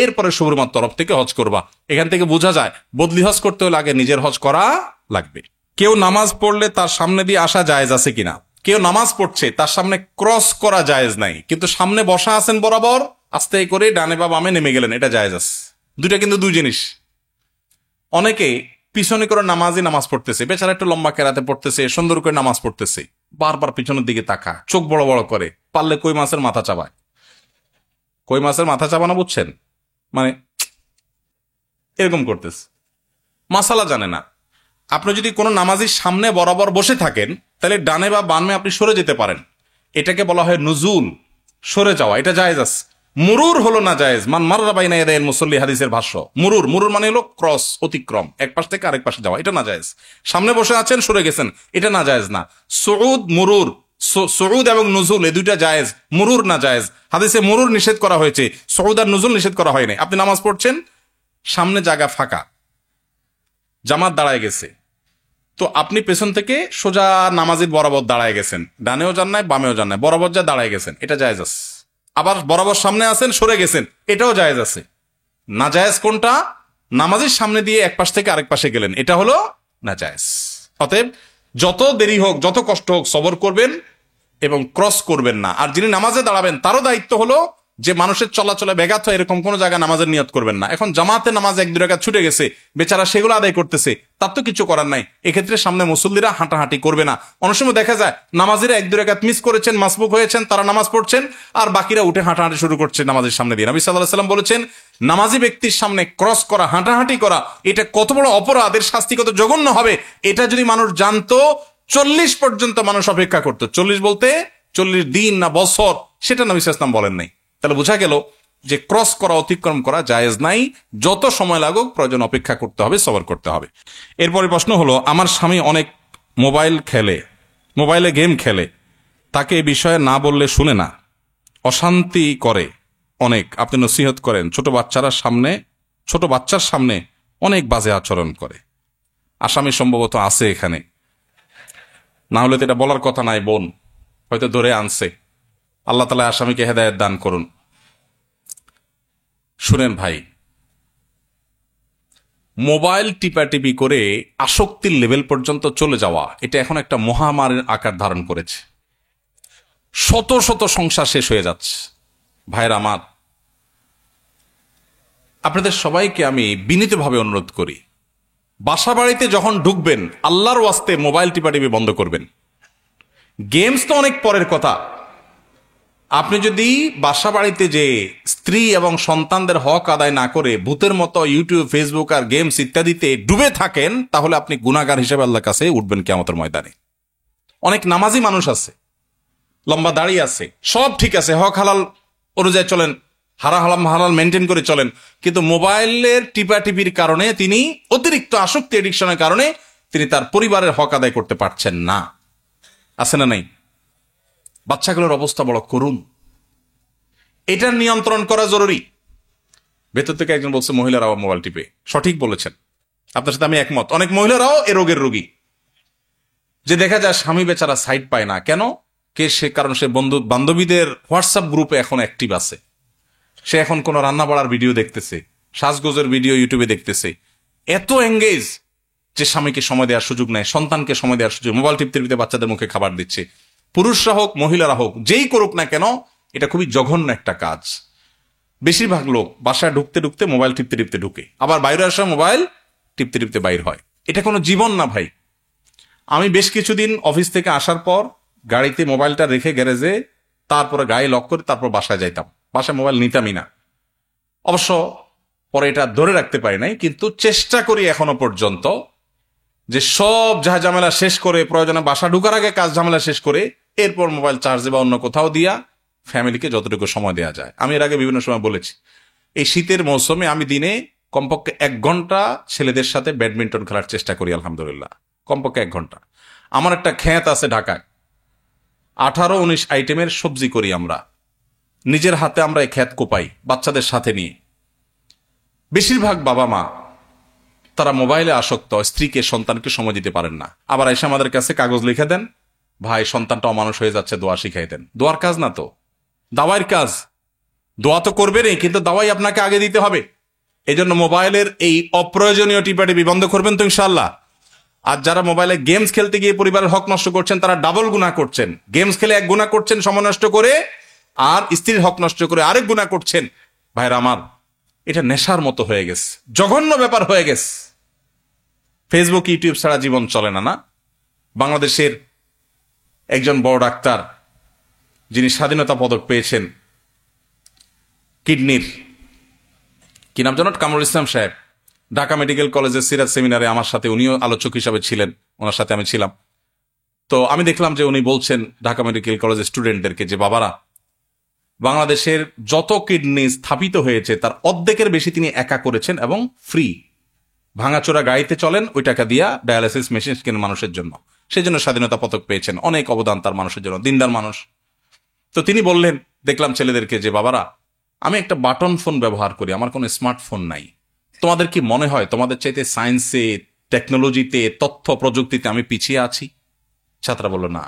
এরপরে সুবরুমার তরফ থেকে হজ করবা। এখান থেকে বোঝা যায় বদলি হজ করতে হলে আগে নিজের হজ করা লাগবে। কেউ নামাজ পড়লে তার সামনে দিয়ে আসা জায়েজ আছে কিনা? কেউ নামাজ পড়ছে, তার সামনে ক্রস করা জায়েজ নাই, কিন্তু সামনে বসা আছেন বরাবর, আস্তে করে ডানে বা বামে নেমে গেলেন, এটা জায়েজ আছে। দুইটা কিন্তু দুই জিনিস। অনেকে পিছনে করে নামাজ পড়তেছে, বেচারা একটু লম্বা কেরাতে পড়তেছে, সুন্দর করে নামাজ পড়তেছে, বারবার পিছনের দিকে তাকা, চোখ বড় বড় করে, পারলে কই মাছের মাথা চাবায়। কই মাছের মাথা চাবানো বুঝছেন? মানে এরকম করতেছে, মাসালা জানে না। আপনি যদি কোনো নামাজির সামনে বরাবর বসে থাকেন, তাহলে ডানে বা বামে আপনি সরে যেতে পারেন। এটাকে বলা হয় নুজুল, সরে যাওয়া, এটা জায়েজ আছে। মুরুর হলো না জায়েজ। মান মাররা বাইনা ইয়াদাইল মুসাল্লি, হাদিসের ভাষ্য। মুরুর মানে হলো ক্রস, অতিক্রম, এক পাশ থেকে আরেক পাশে যাওয়া, এটা না জায়েজ। সামনে বসে আছেন, সরে গেছেন, এটা না জায়েজ না। সুউদ মুরুর, সুউদ এবং নুজুল এই দুইটা জায়েজ, মুরুর না জায়েজ। হাদিসে মুরুর নিষেধ করা হয়েছে, সুউদ আর নুজুল নিষেধ করা হয়নি। আপনি নামাজ পড়ছেন, সামনে জায়গা ফাঁকা, জামাত দাঁড়ায় গেছে, তো আপনি পেছন থেকে সোজা নামাজির বরাবর দাঁড়ায় গেছেন, ডানেও যান নাই বামেও যান নাই, বরাবর যা দাঁড়ায় গেছেন, এটা জায়েজ আছে। আবার বরাবর সামনে আছেন, সরে গেছেন, এটাও জায়েজ আছে। না জায়েজ কোনটা? নামাজের সামনে দিয়ে এক পাশ থেকে আরেক পাশে গেলেন, এটা হলো না জায়েজ। অতএব যত দেরি হোক, যত কষ্ট হোক, সবর করবেন এবং ক্রস করবেন না। আর যিনি নামাজে দাঁড়াবেন তারও দায়িত্ব হলো যে মানুষের চলাচলে ব্যাঘাত হয় এরকম কোন জায়গায় নামাজের নিয়ত করবেন না। এখন জামাতে নামাজ এক দুই রাকাত ছুটে গেছে, বেচারা সেগুলো আদায় করতেছে, তার তো কিছু করার নাই। এক্ষেত্রে সামনে মুসল্লিরা হাঁটাহাঁটি করবে না। অনেক সময় দেখা যায় নামাজিরা এক দুই রাকাত মিস করেছেন, মাসবুক হয়েছেন, তারা নামাজ পড়ছেন, আর বাকিরা উঠে হাঁটাহাঁটি শুরু করছে নামাজের সামনে দিয়ে। নবী সাল্লাল্লাহু আলাইহি ওয়াসাল্লাম বলেছেন, নামাজি ব্যক্তির সামনে ক্রস করা, হাঁটাহাঁটি করা, এটা কত বড় অপরাধ, এর শাস্তি কত জঘন্য হবে, এটা যদি মানুষ জানতো 40 পর্যন্ত মানুষ অপেক্ষা করতো। 40 বলতে 40 দিন না বছর, সেটা নবী সাল্লাল্লাহু আলাইহি ওয়াসাল্লাম বলেন নাই। তাহলে বোঝা গেল যে ক্রস করা, অতিক্রম করা জায়েজ নাই। যত সময় লাগুক প্রয়োজন অপেক্ষা করতে হবে, সবর করতে হবে। এরপরে প্রশ্ন হলো, আমার স্বামী অনেক মোবাইলে গেম খেলে, তাকে এই বিষয়ে না বললে শুনে না, অশান্তি করে অনেক, আপনি নসিহত করেন। ছোট বাচ্চার সামনে অনেক বাজে আচরণ করে। আসামি সম্ভবত আছে এখানে, না হলে তো এটা বলার কথা নাই, বোন হয়তো ধরে আনছে। আল্লাহ তাআলা আসামিকে হেদায়েত দান করুন। শুনেন ভাই, মোবাইল টিপাটিপি করে আসক্তির লেভেল পর্যন্ত চলে যাওয়া, এটা এখন একটা মহামারীর আকার ধারণ করেছে। শত শত সংসার শেষ হয়ে যাচ্ছে। ভাইরা আমার, আপনাদের সবাইকে আমি বিনীতভাবে অনুরোধ করি, বাসা বাড়িতে যখন ঢুকবেন আল্লাহর ওয়াস্তে মোবাইল টিপাটিপি বন্ধ করবেন। গেমস তো অনেক পরের কথা। আপনি যদি বাসা বাড়িতে যে স্ত্রী এবং সন্তানদের হক আদায় না করে ভূতের মতো ইউটিউব, ফেসবুক আর গেমস ইত্যাদিতে ডুবে থাকেন, তাহলে আপনি গুনাহগার হিসেবে আল্লাহর কাছে উঠবেন কিয়ামতের ময়দানে। অনেক নামাজি মানুষ আছে, লম্বা দাড়ি আছে, সব ঠিক আছে, হক হালাল অনুযায়ী চলেন, হালাল মেনটেন করে চলেন, কিন্তু মোবাইলের টিপাটিপির কারণে তিনি অতিরিক্ত আসক্তি, এডিকশনের কারণে তিনি তার পরিবারের হক আদায় করতে পারছেন না। আছে না নাই? বাচ্চাগুলোর অবস্থা বড় করুণ। এটার নিয়ন্ত্রণ করা জরুরি। ভেতর থেকে একজন বলছে মহিলারাও মোবাইল টিপে। সঠিক বলেছেন, আপনার সাথে আমি একমত। অনেক মহিলারাও এ রোগের রোগী, যে দেখা যায় স্বামী বেচারা সাইড পায় না। কেন? কারণ সে বান্ধবীদের হোয়াটসঅ্যাপ গ্রুপে এখন অ্যাক্টিভ আছে। সে এখন কোন রান্না বাড়ার ভিডিও দেখতেছে, সাজগোজের ভিডিও ইউটিউবে দেখতেছে, এত এঙ্গেজ যে স্বামীকে সময় দেওয়ার সুযোগ নেয়, সন্তানকে সময় দেওয়ার সুযোগ, মোবাইল টিপতে বাচ্চাদের মুখে খাবার দিচ্ছে। পুরুষরা হোক মহিলারা হোক, যেই করুক না কেন, এটা খুবই জঘন্য একটা কাজ। বেশিরভাগ লোক বাসায় ঢুকতে ঢুকতে মোবাইল টিপতে ঢুকে, আবার বাইরে আসা মোবাইল টিপতে বাইর হয়। এটা কোনো জীবন না ভাই। আমি বেশ কিছুদিন অফিস থেকে আসার পর গাড়িতে মোবাইলটা রেখে গ্যারেজে, তারপরে গায়ে লক করে তারপর বাসায় যাইতাম। বাসায় মোবাইল নিতামই না। অবশ্য পরে এটা ধরে রাখতে পারি নাই, কিন্তু চেষ্টা করি এখনো পর্যন্ত যে সব ঝামেলা শেষ করে, প্রয়োজনে বাসা ঢুকার আগে কাজ ঝামেলা শেষ করে, এরপর মোবাইল চার্জে বা অন্য কোথাও দিয়া ফ্যামিলিকে যতটুকু সময় দেওয়া যায়। আমি এর আগে বিভিন্ন সময় বলেছি, এই শীতের মৌসুমে আমি দিনে কমপক্ষে 1 ঘন্টা ছেলেদের সাথে ব্যাডমিন্টন খেলার চেষ্টা করি, আলহামদুলিল্লাহ, কমপক্ষে 1 ঘন্টা। আমার একটা ক্ষেত আছে ঢাকায়, 18-19 আইটেমের সবজি করি আমরা, নিজের হাতে আমরা এই ক্ষেত কোপাই বাচ্চাদের সাথে নিয়ে। বেশিরভাগ বাবা মা তারা মোবাইলে আসক্ত, স্ত্রীকে সন্তানকে সময় দিতে পারেন না। আবার এসে আমাদের কাছে কাগজ লিখে দেন, ভাই সন্তানটা অমানুষ হয়ে যাচ্ছে, দোয়া শিখাই দেন। দোয়ার কাজ না তো, দাওয়াইয়ের কাজ। দোয়া তো করবেনই, কিন্তু দাওয়াই আপনাকে আগে দিতে হবে। এই জন্য মোবাইলের এই অপ্রয়োজনীয় টিপাটিপি বন্ধ করবেন তো ইনশাল্লাহ। আর যারা মোবাইলে গেমস খেলতে গিয়ে পরিবারের হক নষ্ট করছেন, তারা ডাবল গুনাহ করছেন। গেমস খেলে 1 গুনাহ করছেন সময় নষ্ট করে, আর স্ত্রীর হক নষ্ট করে আরেক গুনাহ করছেন। ভাইরা আমার, এটা নেশার মতো হয়ে গেছে, জঘন্য ব্যাপার হয়ে গেছে। ফেসবুক ইউটিউব ছাড়া জীবন চলে না। না, বাংলাদেশের একজন বড় ডাক্তার, যিনি স্বাধীনতা পদক পেয়েছেন কিডনির, কি নাম জানো, কামরুল ইসলাম সাহেব, ঢাকা মেডিকেল কলেজের সিরাজ সেমিনারে আমার সাথে, উনিও আলোচক হিসাবে ছিলেন, ওনার সাথে আমি ছিলাম। তো আমি দেখলাম যে উনি বলছেন ঢাকা মেডিকেল কলেজের স্টুডেন্টদেরকে যে, বাবারা, বাংলাদেশের যত কিডনি স্থাপিত হয়েছে তার অর্ধেকের বেশি তিনি একা করেছেন এবং ফ্রি। ভাঙাচোরা গাড়িতে চলেন, ওই টাকা দিয়া ডায়ালিসিস মেশিন কেনেন মানুষের জন্য। সেই জন্য স্বাধীনতা পদক পেয়েছেন, অনেক অবদান তার মানুষের জন্য, দিনদার মানুষ। তো তিনি বললেন, দেখলাম ছেলেদেরকে, যে বাবারা, আমি একটা বাটন ফোন ব্যবহার করি, আমার কোনো স্মার্টফোন নাই। তোমাদের কি মনে হয় তোমাদের চাইতে সায়েন্সে, টেকনোলজিতে, তথ্য প্রযুক্তিতে আমি পিছিয়ে আছি? ছাত্ররা বলল না।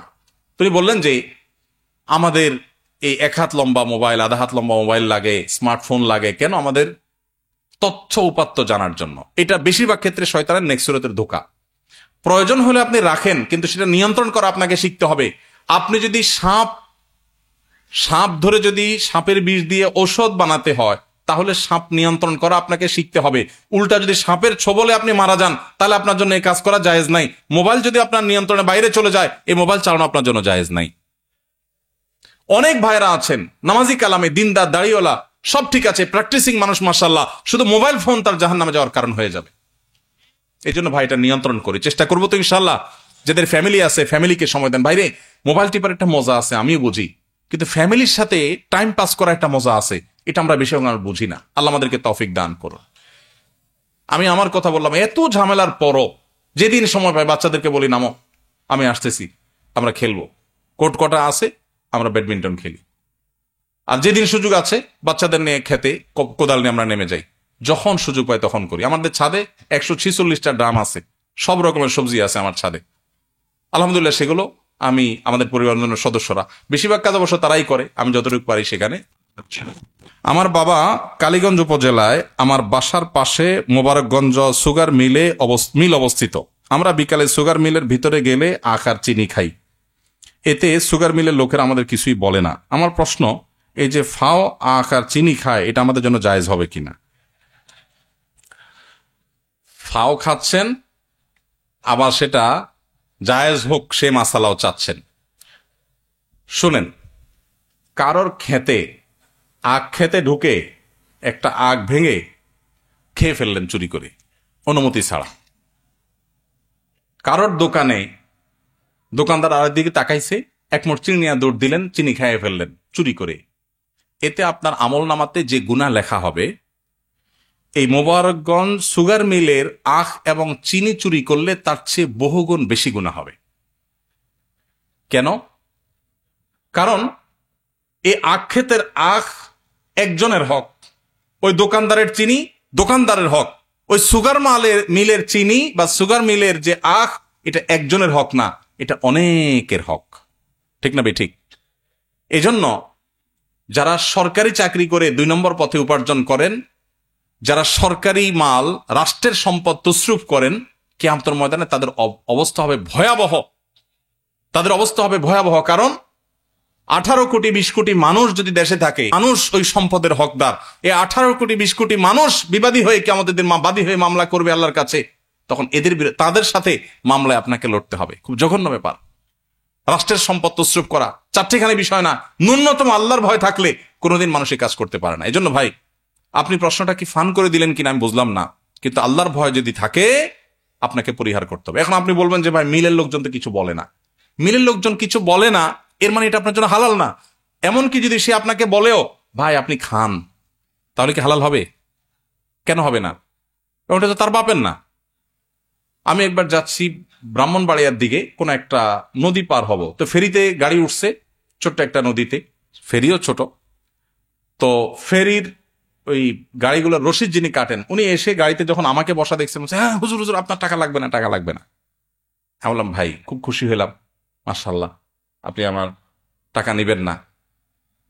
তিনি বললেন যে আমাদের এই 1 হাত লম্বা মোবাইল, 1/2 হাত লম্বা মোবাইল লাগে, স্মার্টফোন লাগে কেন? আমাদের তথ্য উপাত্ত জানার জন্য। এটা বেশিরভাগ ক্ষেত্রে শয়তানের নেক্সুরতের ধোঁকা। প্রয়োজন হলে আপনি রাখেন, কিন্তু সেটা নিয়ন্ত্রণ করা আপনাকে শিখতে হবে। আপনি যদি সাপ ধরে যদি সাপের বিষ দিয়ে ঔষধ বানাতে হয়, তাহলে সাপ নিয়ন্ত্রণ করা আপনাকে শিখতে হবে। উল্টা যদি সাপের ছোবলে আপনি মারা যান, তাহলে আপনার জন্য এই কাজ করা জায়েজ নাই। মোবাইল যদি আপনার নিয়ন্ত্রণের বাইরে চলে যায়, এই মোবাইল চালানো আপনার জন্য জায়েজ নাই। অনেক ভাইরা আছেন নামাজি কালামে, দিনদার, দাড়িওয়ালা, সব ঠিক আছে, প্র্যাকটিসিং মানুষ, মাশাআল্লাহ, শুধু মোবাইল ফোন তার জাহান্নামে যাওয়ার কারণ হয়ে যাবে। এই জন্য ভাই, এটা নিয়ন্ত্রণ করি, চেষ্টা করবো তো ইনশাআল্লাহ। যাদের ফ্যামিলি আছে, ফ্যামিলিকে সময় দেন। ভাইরে, মোবাইল টিপার একটা মজা আছে, আমিও বুঝি, কিন্তু ফ্যামিলির সাথে টাইম পাস করা একটা মজা আছে, এটা আমরা বেশি বুঝি না। আল্লাহ আমাদেরকে তৌফিক দান করুন। আমি আমার কথা বললাম, এত ঝামেলার পরও যেদিন সময় পাই বাচ্চাদেরকে বলি, নামো, আমি আসতেছি, আমরা খেলবো। কোর্ট কটা আছে, আমরা ব্যাডমিন্টন খেলি। আর যেদিন সুযোগ আছে বাচ্চাদের নিয়ে খেতে কোদাল নিয়ে আমরা নেমে যাই। যখন সুযোগ পাই তখন করি। আমাদের ছাদে 146টা ড্রাম আছে, সব রকমের সবজি আছে আমার ছাদে, আলহামদুলিল্লাহ। সেগুলো আমি, আমাদের পরিবারের সদস্যরা, বেশিরভাগ কাজ অবশ্য তারাই করে, আমি যতটুকু পারি সেখানে। আমার বাবা কালীগঞ্জ উপজেলায়, আমার বাসার পাশে মোবারকগঞ্জ সুগার মিল অবস্থিত। আমরা বিকালে সুগার মিলের ভিতরে গেলে আখ আর চিনি খাই। এতে সুগার মিলের লোকেরা আমাদের কিছুই বলে না। আমার প্রশ্ন, এই যে ফাও, আখ আর চিনি খায়, এটা আমাদের জন্য জায়েজ হবে কিনা? ফাও খাচ্ছেন, আবার সেটা জায়েজ হোক সে মাসালাও চাচ্ছেন। শুনেন, কারোর খেতে, আখ খেতে ঢুকে একটা আখ ভেঙে খেয়ে ফেললেন চুরি করে, অনুমতি ছাড়া। কারোর দোকানে দোকানদার আরেক দিকে তাকাইছে, 1 মুঠ চিনি নিয়ে দৌড় দিলেন, চিনি খাইয়ে ফেললেন চুরি করে। এতে আপনার আমল নামাতে যে গুনাহ লেখা হবে, এই মোবারকগঞ্জ সুগার মিলের আখ এবং চিনি চুরি করলে তার চেয়ে বহুগুণ বেশি গুনাহ হবে। কেন? কারণ এই আখ ক্ষেতের আখ একজনের হক, ওই দোকানদারের চিনি দোকানদারের হক, ওই সুগার মিলের চিনি বা সুগার মিলের যে আখ, এটা একজনের হক না, এটা অনেকের হক। ঠিক না ভাই? ঠিক। এজন্য যারা সরকারি চাকরি করে 2 নম্বর পথে উপার্জন করেন, যারা সরকারি মাল, রাষ্ট্রের সম্পদ তসরুফ করেন, কিয়ামতের ময়দানে তাদের অবস্থা হবে ভয়াবহ। তাদের অবস্থা হবে ভয়াবহ। কারণ 18 কোটি 20 কোটি মানুষ যদি দেশে থাকে, মানুষ ওই সম্পদের হকদার। এই 18 কোটি 20 কোটি মানুষ বিবাদী হয়ে কিয়ামতের দিন বাদী হয়ে মামলা করবে আল্লাহর কাছে। তখন তাদের সাথে মামলায় আপনাকে লড়তে হবে। খুব জঘন্য ব্যাপার। রাষ্ট্রের সম্পদ তসরুফ করা 4টিখানি বিষয় না, ন্যূনতম আল্লাহর ভয় থাকলে কোনোদিন মানুষ এই কাজ করতে পারে না। এই জন্য ভাই, আপনি প্রশ্নটা কি ফান করে দিলেন কিনা আমি বুঝলাম না, কিন্তু আল্লাহর ভয় যদি থাকে আপনাকে পরিহার করতে হবে। এখন আপনি বলবেন যে ভাই, মিলের লোকজন তো কিছু বলে না। মিলের লোকজন কিছু বলে না, এর মানে এটা আপনার জন্য হালাল না। এমনকি যদি সে আপনাকে বলেও ভাই আপনি খান, তাহলে কি হালাল হবে? কেন হবে না? ওটা তো তার বাপের না। আমি একবার যাচ্ছি ব্রাহ্মণবাড়িয়ার দিকে, কোন একটা নদী পার হব, তো ফেরিতে গাড়ি উঠছে, ছোট্ট একটা নদীতে, ফেরিও ছোট। তো ফেরির ওই গাড়িগুলোর রশিদ যিনি কাটেন, উনি এসে গাড়িতে যখন আমাকে বসা দেখছেন, বলছে হ্যাঁ হুজুর হুজুর আপনার টাকা লাগবে না, টাকা লাগবে না। আমি বললাম ভাই খুব খুশি হলাম, মাশাআল্লাহ আপনি আমার টাকা নিবেন না,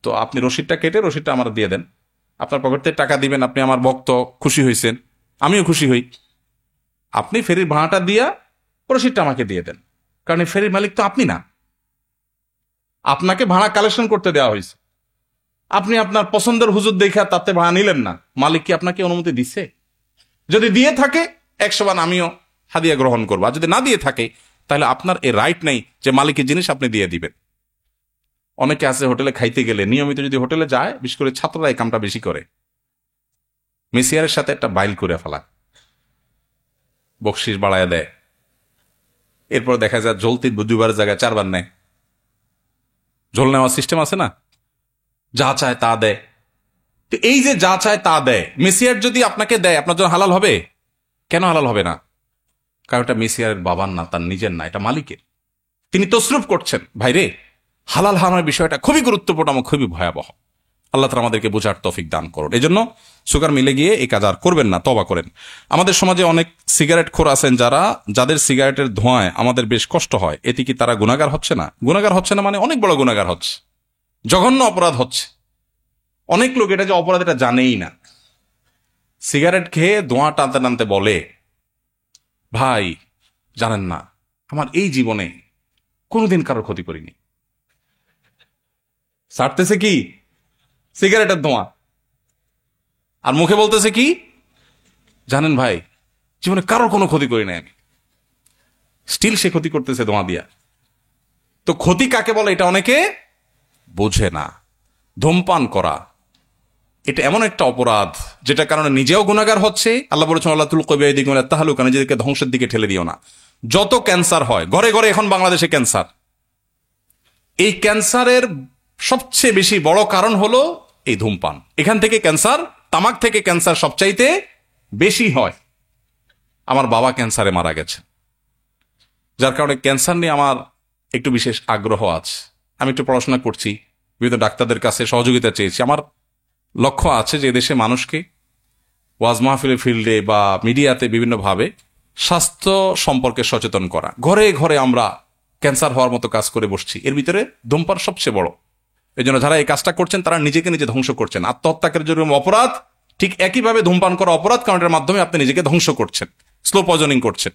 তো আপনি রশিদটা কেটে রশিদটা আমার দিয়ে দেন, আপনার পকেট থেকে টাকা দিবেন, আপনি আমার ভক্ত, খুশি হয়েছেন, আমিও খুশি হই। আপনি ফেরির ভাড়াটা দিয়া রশিদটা আমাকে দিয়ে দেন, কারণ এই ফেরির মালিক তো আপনি না, আপনাকে ভাড়া কালেকশন করতে দেওয়া হয়েছে, আপনি আপনার পছন্দের হুজুর দেখা তাতে ভাড়া নিলেন না, মালিক কি আপনাকে অনুমতি দিচ্ছে? যদি দিয়ে থাকে 100 বার আমিও হাদিয়া গ্রহণ করবো, আর যদি না দিয়ে থাকে তাহলে আপনার এই রাইট নেই যে মালিকের জিনিস আপনি দিয়ে দিবেন। অনেকে আছে হোটেলে খাইতে গেলে নিয়মিত যদি হোটেলে যায়, বিশেষ করে ছাত্ররা এই কামটা বেশি করে, মেসিয়ারের সাথে একটা বাইল করে ফেলা, বকশিস বাড়ায় দেয়, এরপর দেখা যায় ঝোলতির 2বার জায়গায় 4বার নেয়। ঝোল নেওয়ার সিস্টেম আছে না, যা চায় তা দেয়। তো এই যে যা চায় তা দেয়, মেসিয়ার যদি আপনাকে দেয় আপনার জন্য হালাল হবে? কেন হালাল হবে না? কারণ এটা মেসিয়ারের বাবার না, তার নিজের না, এটা মালিকের। তিনি তসরুফ করছেন। ভাইরে, হালাল হারামের বিষয়টা খুবই গুরুত্বপূর্ণ এবং খুবই ভয়াবহ। আল্লাহ তাআলা আমাদেরকে বোঝার তৌফিক দান করুন। এই জন্য সুগার মিলে গিয়ে এই কাজ আর করবেন না, তওবা করেন। আমাদের সমাজে অনেক সিগারেট খোর আছেন যাদের সিগারেটের ধোঁয়ায় আমাদের বেশ কষ্ট হয়। এতে কি তারা গুনাহগার হচ্ছে না? গুনাহগার হচ্ছে না মানে অনেক বড় গুনাহগার হচ্ছে, জঘন্য অপরাধ হচ্ছে। অনেক লোক এটা যে অপরাধ এটা জানেই না। সিগারেট খেয়ে ধোঁয়া টানতে টানতে বলে, ভাই জানেন না, আমার এই জীবনে কোনোদিন কারোর ক্ষতি করিনি। ছাড়তেছে কি? সিগারেটের ধোঁয়া। আর মুখে বলতেছে কি? জানেন ভাই, জীবনে কারোর কোনো ক্ষতি করি নাই আমি। স্টিল সে ক্ষতি করতেছে ধোঁয়া দিয়া। তো ক্ষতি কাকে বলে এটা অনেকে বোঝে না। ধূমপান করা এটা এমন একটা অপরাধ যেটা কারণে নিজেও গুনাহগার হচ্ছে। আল্লাহ বলেছেন আল্লাহ তুলকু বিয়াইদিকুম ইলা তাহলুকা, নিজেদেরকে ধ্বংসের দিকে ঠেলে দিও না। যত ক্যান্সার হয় ঘরে ঘরে এখন বাংলাদেশে ক্যান্সার, এই ক্যান্সারের সবচেয়ে বেশি বড় কারণ হলো এই ধূমপান। এখান থেকে ক্যান্সার, তামাক থেকে ক্যান্সার সবচাইতে বেশি হয়। আমার বাবা ক্যান্সারে মারা গেছে, যার কারণে ক্যান্সার নিয়ে আমার একটু বিশেষ আগ্রহ আছে। আমি একটু পড়াশোনা করছি, বিভিন্ন ডাক্তারদের কাছে সহযোগিতা চেয়েছি। আমার লক্ষ্য আছে যে দেশে মানুষকে ওয়াজ মাহফিলের ফিল্ডে বা মিডিয়াতে বিভিন্নভাবে স্বাস্থ্য সম্পর্কে সচেতন করা। ঘরে ঘরে আমরা ক্যান্সার হওয়ার মতো কাজ করে বসছি, এর ভিতরে ধূমপান সবচেয়ে বড়। এই জন্য যারা এই কাজটা করছেন তারা নিজেকে নিজে ধ্বংস করছেন। আত্মহত্যাকের জন্য অপরাধ ঠিক একইভাবে ধূমপান করা অপরাধ, কারণ এর মাধ্যমে আপনি নিজেকে ধ্বংস করছেন, স্লো পয়জনিং করছেন।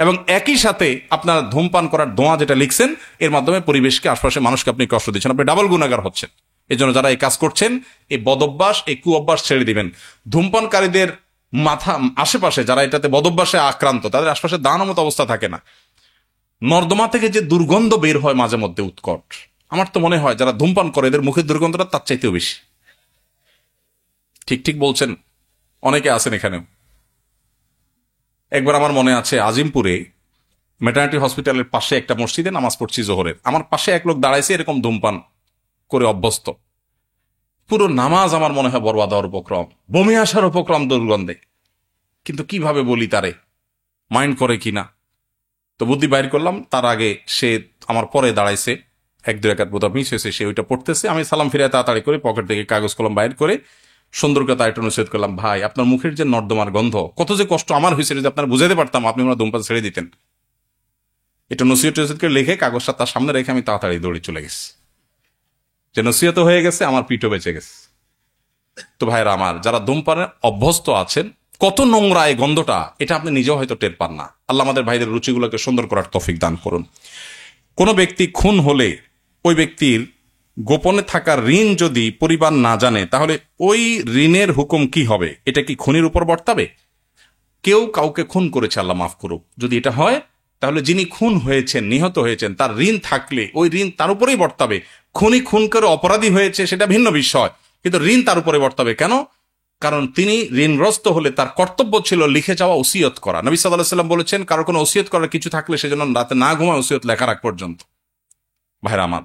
এবং একই সাথে আপনার ধূমপান করার ধোঁয়া যেটা লিখছেন, এর মাধ্যমে পরিবেশকে, আশপাশের মানুষকে আপনি কষ্ট দিচ্ছেন, আপনি ডাবল গুনাহগার হচ্ছেন। এই জন্য যারা এই কাজ করছেন, এই বদভ্যাস, এই কুঅভ্যাস ছেড়ে দিবেন। ধূমপানকারীদের মাথা আশেপাশে যারা এটাতে বদভ্যাসে আক্রান্ত, তাদের আশপাশে দাঁড়ানোর মতো অবস্থা থাকে না। নর্দমা থেকে যে দুর্গন্ধ বের হয় মাঝে মধ্যে উৎকট, আমার তো মনে হয় যারা ধূমপান করে এদের মুখের দুর্গন্ধটা তার চাইতেও বেশি। ঠিক ঠিক বলছেন, অনেকে আছেন এখানেও। একবার আমার মনে আছে, আজিমপুরে ম্যাটার্নিটি হসপিটালের পাশে একটা মসজিদে নামাজ পড়ছি জোহরের, আমার পাশে এক লোক দাঁড়াইছে এরকম ধূমপান করে অভ্যস্ত। পুরো নামাজ আমার মনে হয় বরবাদ হওয়ার উপক্রম, বমি আসার উপক্রম দুর্গন্ধে। কিন্তু কিভাবে বলি তারে, মাইন্ড করে কিনা, তো বুদ্ধি বাইর করলাম। তার আগে সে আমার পরে দাঁড়াইছে, 1-2 রাকাত বোধহয় মিস হয়েছে, সে ওইটা পড়তেছে। আমি সালাম ফিরে তাড়াতাড়ি করে পকেট থেকে কাগজ কলম বাইর করে সুন্দর কথা একটা নসিহত করলাম, ভাই আপনার মুখের যে নর্দমার গন্ধ, কত যে কষ্ট আমার হয়েছে, যদি আপনার বুঝাতে পারতাম আপনি ওনার ধূমপান ছেড়ে দিতেন। এটা নসিহত করে লিখে কাগজটা তার সামনে রেখে আমি তাড়াতাড়ি দৌড়ে চলে গেছি। যে নসিহত হয়ে গেছে, আমার পিঠও বেঁচে গেছে। তো ভাইরা আমার, যারা ধূমপানে অভ্যস্ত আছেন, কত নোংরা এই গন্ধটা, এটা আপনি নিজেও হয়তো টের পান না। আল্লাহ আমাদের ভাইদের রুচিগুলোকে সুন্দর করার তৌফিক দান করুন। কোনো ব্যক্তি খুন হলে ওই ব্যক্তির গোপনে থাকা ঋণ যদি পরিবার না জানে, তাহলে ওই ঋণের হুকুম কি হবে? এটা কি খুনির উপর বর্তাবে? কেউ কাউকে খুন করেছে, আল্লাহ মাফ করুক, যদি এটা হয় তাহলে যিনি খুন হয়েছেন, নিহত হয়েছেন, তার ঋণ থাকলে ওই ঋণ তার উপরেই বর্তাবে। খুনি খুন করে অপরাধী হয়েছে সেটা ভিন্ন বিষয়, কিন্তু ঋণ তার উপরে বর্তাবে। কেন? কারণ তিনি ঋণগ্রস্ত হলে তার কর্তব্য ছিল লিখে যাওয়া ওসিয়ত করা। নবী সাল্লাল্লাহু আলাইহি ওয়াসাল্লাম বলেছেন, কারো কোনো ওসিয়ত করার কিছু থাকলে সেজন্য রাতে না ঘুমায় ওসিয়ত লেখা রাখ পর্যন্ত। ভাইরা আমার,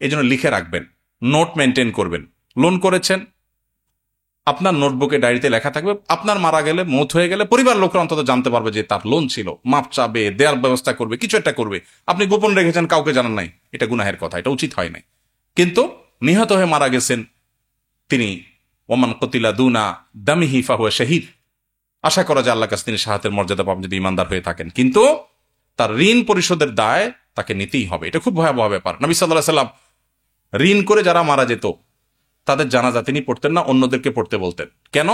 এই জন্য লিখে রাখবেন। নোট মেনটেন করবেন। লোন করেছেন, আপনার নোটবুকে ডায়েরিতে লেখা থাকবে, আপনার মারা গেলে, মৌত হয়ে গেলে পরিবার লোকরা অন্তত জানতে পারবে যে তার লোন ছিল, মাপ চাবে, দেয়ার ব্যবস্থা করবে, কিছু একটা করবে। আপনি গোপন রেখেছেন, কাউকে জানান নাই, এটা গুনাহের কথা, এটা উচিত হয় নাই। কিন্তু নিহত হয়ে মারা গেছেন তিনি, ওমান কতিলা দুনা দামিহি ফাহুয়া শহীদ, আশা করা যায় আল্লাহর কাছে তিনি শাহাদাতের মর্যাদা পাবেন যদি ইমানদার হয়ে থাকেন। কিন্তু তার ঋণ পরিশোধের দায় তাকে নিতেই হবে। এটা খুব ভয়াবহ ব্যাপার। নবী সাল্লাল্লাহু আলাইহি সাল্লাম ঋণ করে যারা মারা যেত তাদের জানাজা তিনি পড়তেন না, অন্যদেরকে পড়তে বলতেন। কেন?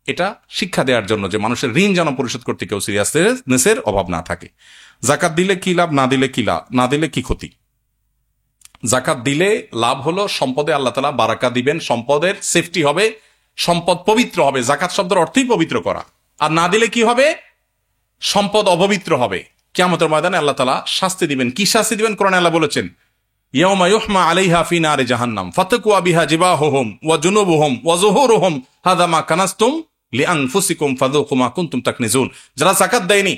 এটা শিক্ষা দেওয়ার জন্য যে মানুষের ঋণ যেন পরিশোধ করতে কেউ সিরিয়াসনেসের অভাব না থাকে। জাকাত দিলে কি লাভ, না দিলে কি লাভ, না দিলে কি ক্ষতি? জাকাত দিলে লাভ হলো সম্পদে আল্লাহ তাআলা বারাকা দিবেন, সম্পদের সেফটি হবে, সম্পদ পবিত্র হবে। জাকাত শব্দের অর্থই পবিত্র করা। আর না দিলে কি হবে? সম্পদ অপবিত্র হবে। কিয়ামতের ময়দানে আল্লাহ তাআলা শাস্তি দিবেন। কি শাস্তি দিবেন? কোরআনে আল্লাহ বলেছেন, ইয়াউমা ইউহমা আলাইহা ফি নারি জাহান্নাম ফাতাকুয়া বিহা জিবাহুহুম ওয়া জুনুবুহুম ওয়া যুহুরুহুম হাযা মা কানাসতুম লিআনফুসিকুম ফাযুকু মা কুনতুম তাকনিজুন। যারা যাকাত দেয়নি,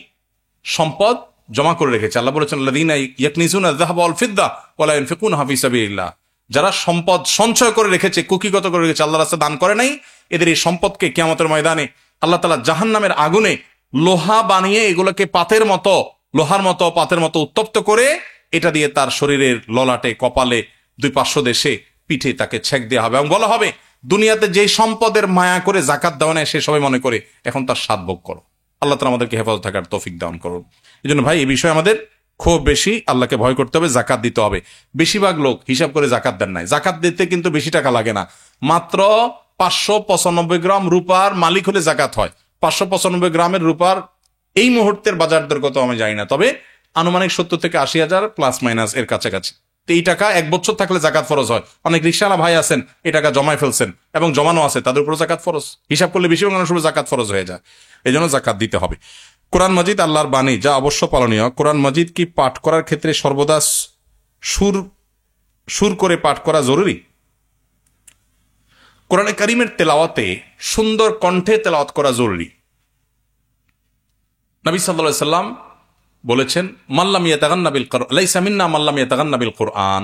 সম্পদ জমা করে রেখেছে, আল্লাহ বলেছেন আল্লাযীনা ইয়াকনিজুনা আয-যাহাবা ওয়াল ফিদ্দা ওয়া লা ইউনফিকুনহা ফি সাবিলিল্লাহ। যারা সম্পদ সঞ্চয় করে রেখেছে, কুকিগত করে রেখেছে, আল্লাহর রাস্তায় দান করে নাই, এদের এই সম্পদকে কিয়ামতের ময়দানে আল্লাহ তাআলা জাহান্নামের আগুনে লোহা বানিয়ে এগুলোকে পাতের মতো, লোহার মতো পাতের মতো উত্তপ্ত করে এটা দিয়ে তার শরীরের ললাটে, কপালে, 2-500 দেশে, পিঠে তাকে ছেক দেওয়া হবে এবং বলা হবে দুনিয়াতে যে সম্পদের মায়া করে জাকাত দেওয়া নেয় সে সবাই মনে করে এখন তার স্বাদ ভোগ করো। আল্লাহ তাআলা আমাদেরকে হেফাজত থাকার তৌফিক দান করুন। এই জন্য ভাই, এই বিষয়ে আমাদের খুব বেশি আল্লাহকে ভয় করতে হবে, জাকাত দিতে হবে। বেশিরভাগ লোক হিসাব করে জাকাত দেন নাই। জাকাত দিতে কিন্তু বেশি টাকা লাগে না, মাত্র 595 গ্রাম রূপার মালিক হলে জাকাত হয়। 595 গ্রামের রূপার এই মুহূর্তের বাজার দর কত আমি জানি না, তবে আনুমানিক 70 থেকে 80,000 প্লাস মাইনাস এর কাছাকাছি। তো এই টাকা 1 বছর থাকলে জাকাত ফরজ হয়। অনেক রিকশাওয়ালা ভাই আছেন এই টাকা জমায় ফেলছেন এবং জমানো আছে, তাদের উপর জাকাত ফরজ। হিসাব করলে বেশিরভাগ মানুষের উপর জাকাত ফরজ হয়ে যায়। এই জন্য জাকাত দিতে হবে। কোরআন মাজিদ আল্লাহর বাণী, যা অবশ্য পালনীয়। কোরআন মাজিদ কি পাঠ করার ক্ষেত্রে সর্বদা সুর করে পাঠ করা জরুরি? কোরআনে কারিমের তেলাওয়াতে সুন্দর কণ্ঠে তেলাওয়াত করা জরুরি। নবী সাল্লাল্লাহু আলাইহি সাল্লাম বলেছেন, মাল্লাম ইয়াতাগান্না বিল কুরআন লাইসা মিন্না মাল্লাম ইয়াতাগান্না বিল কুরআন।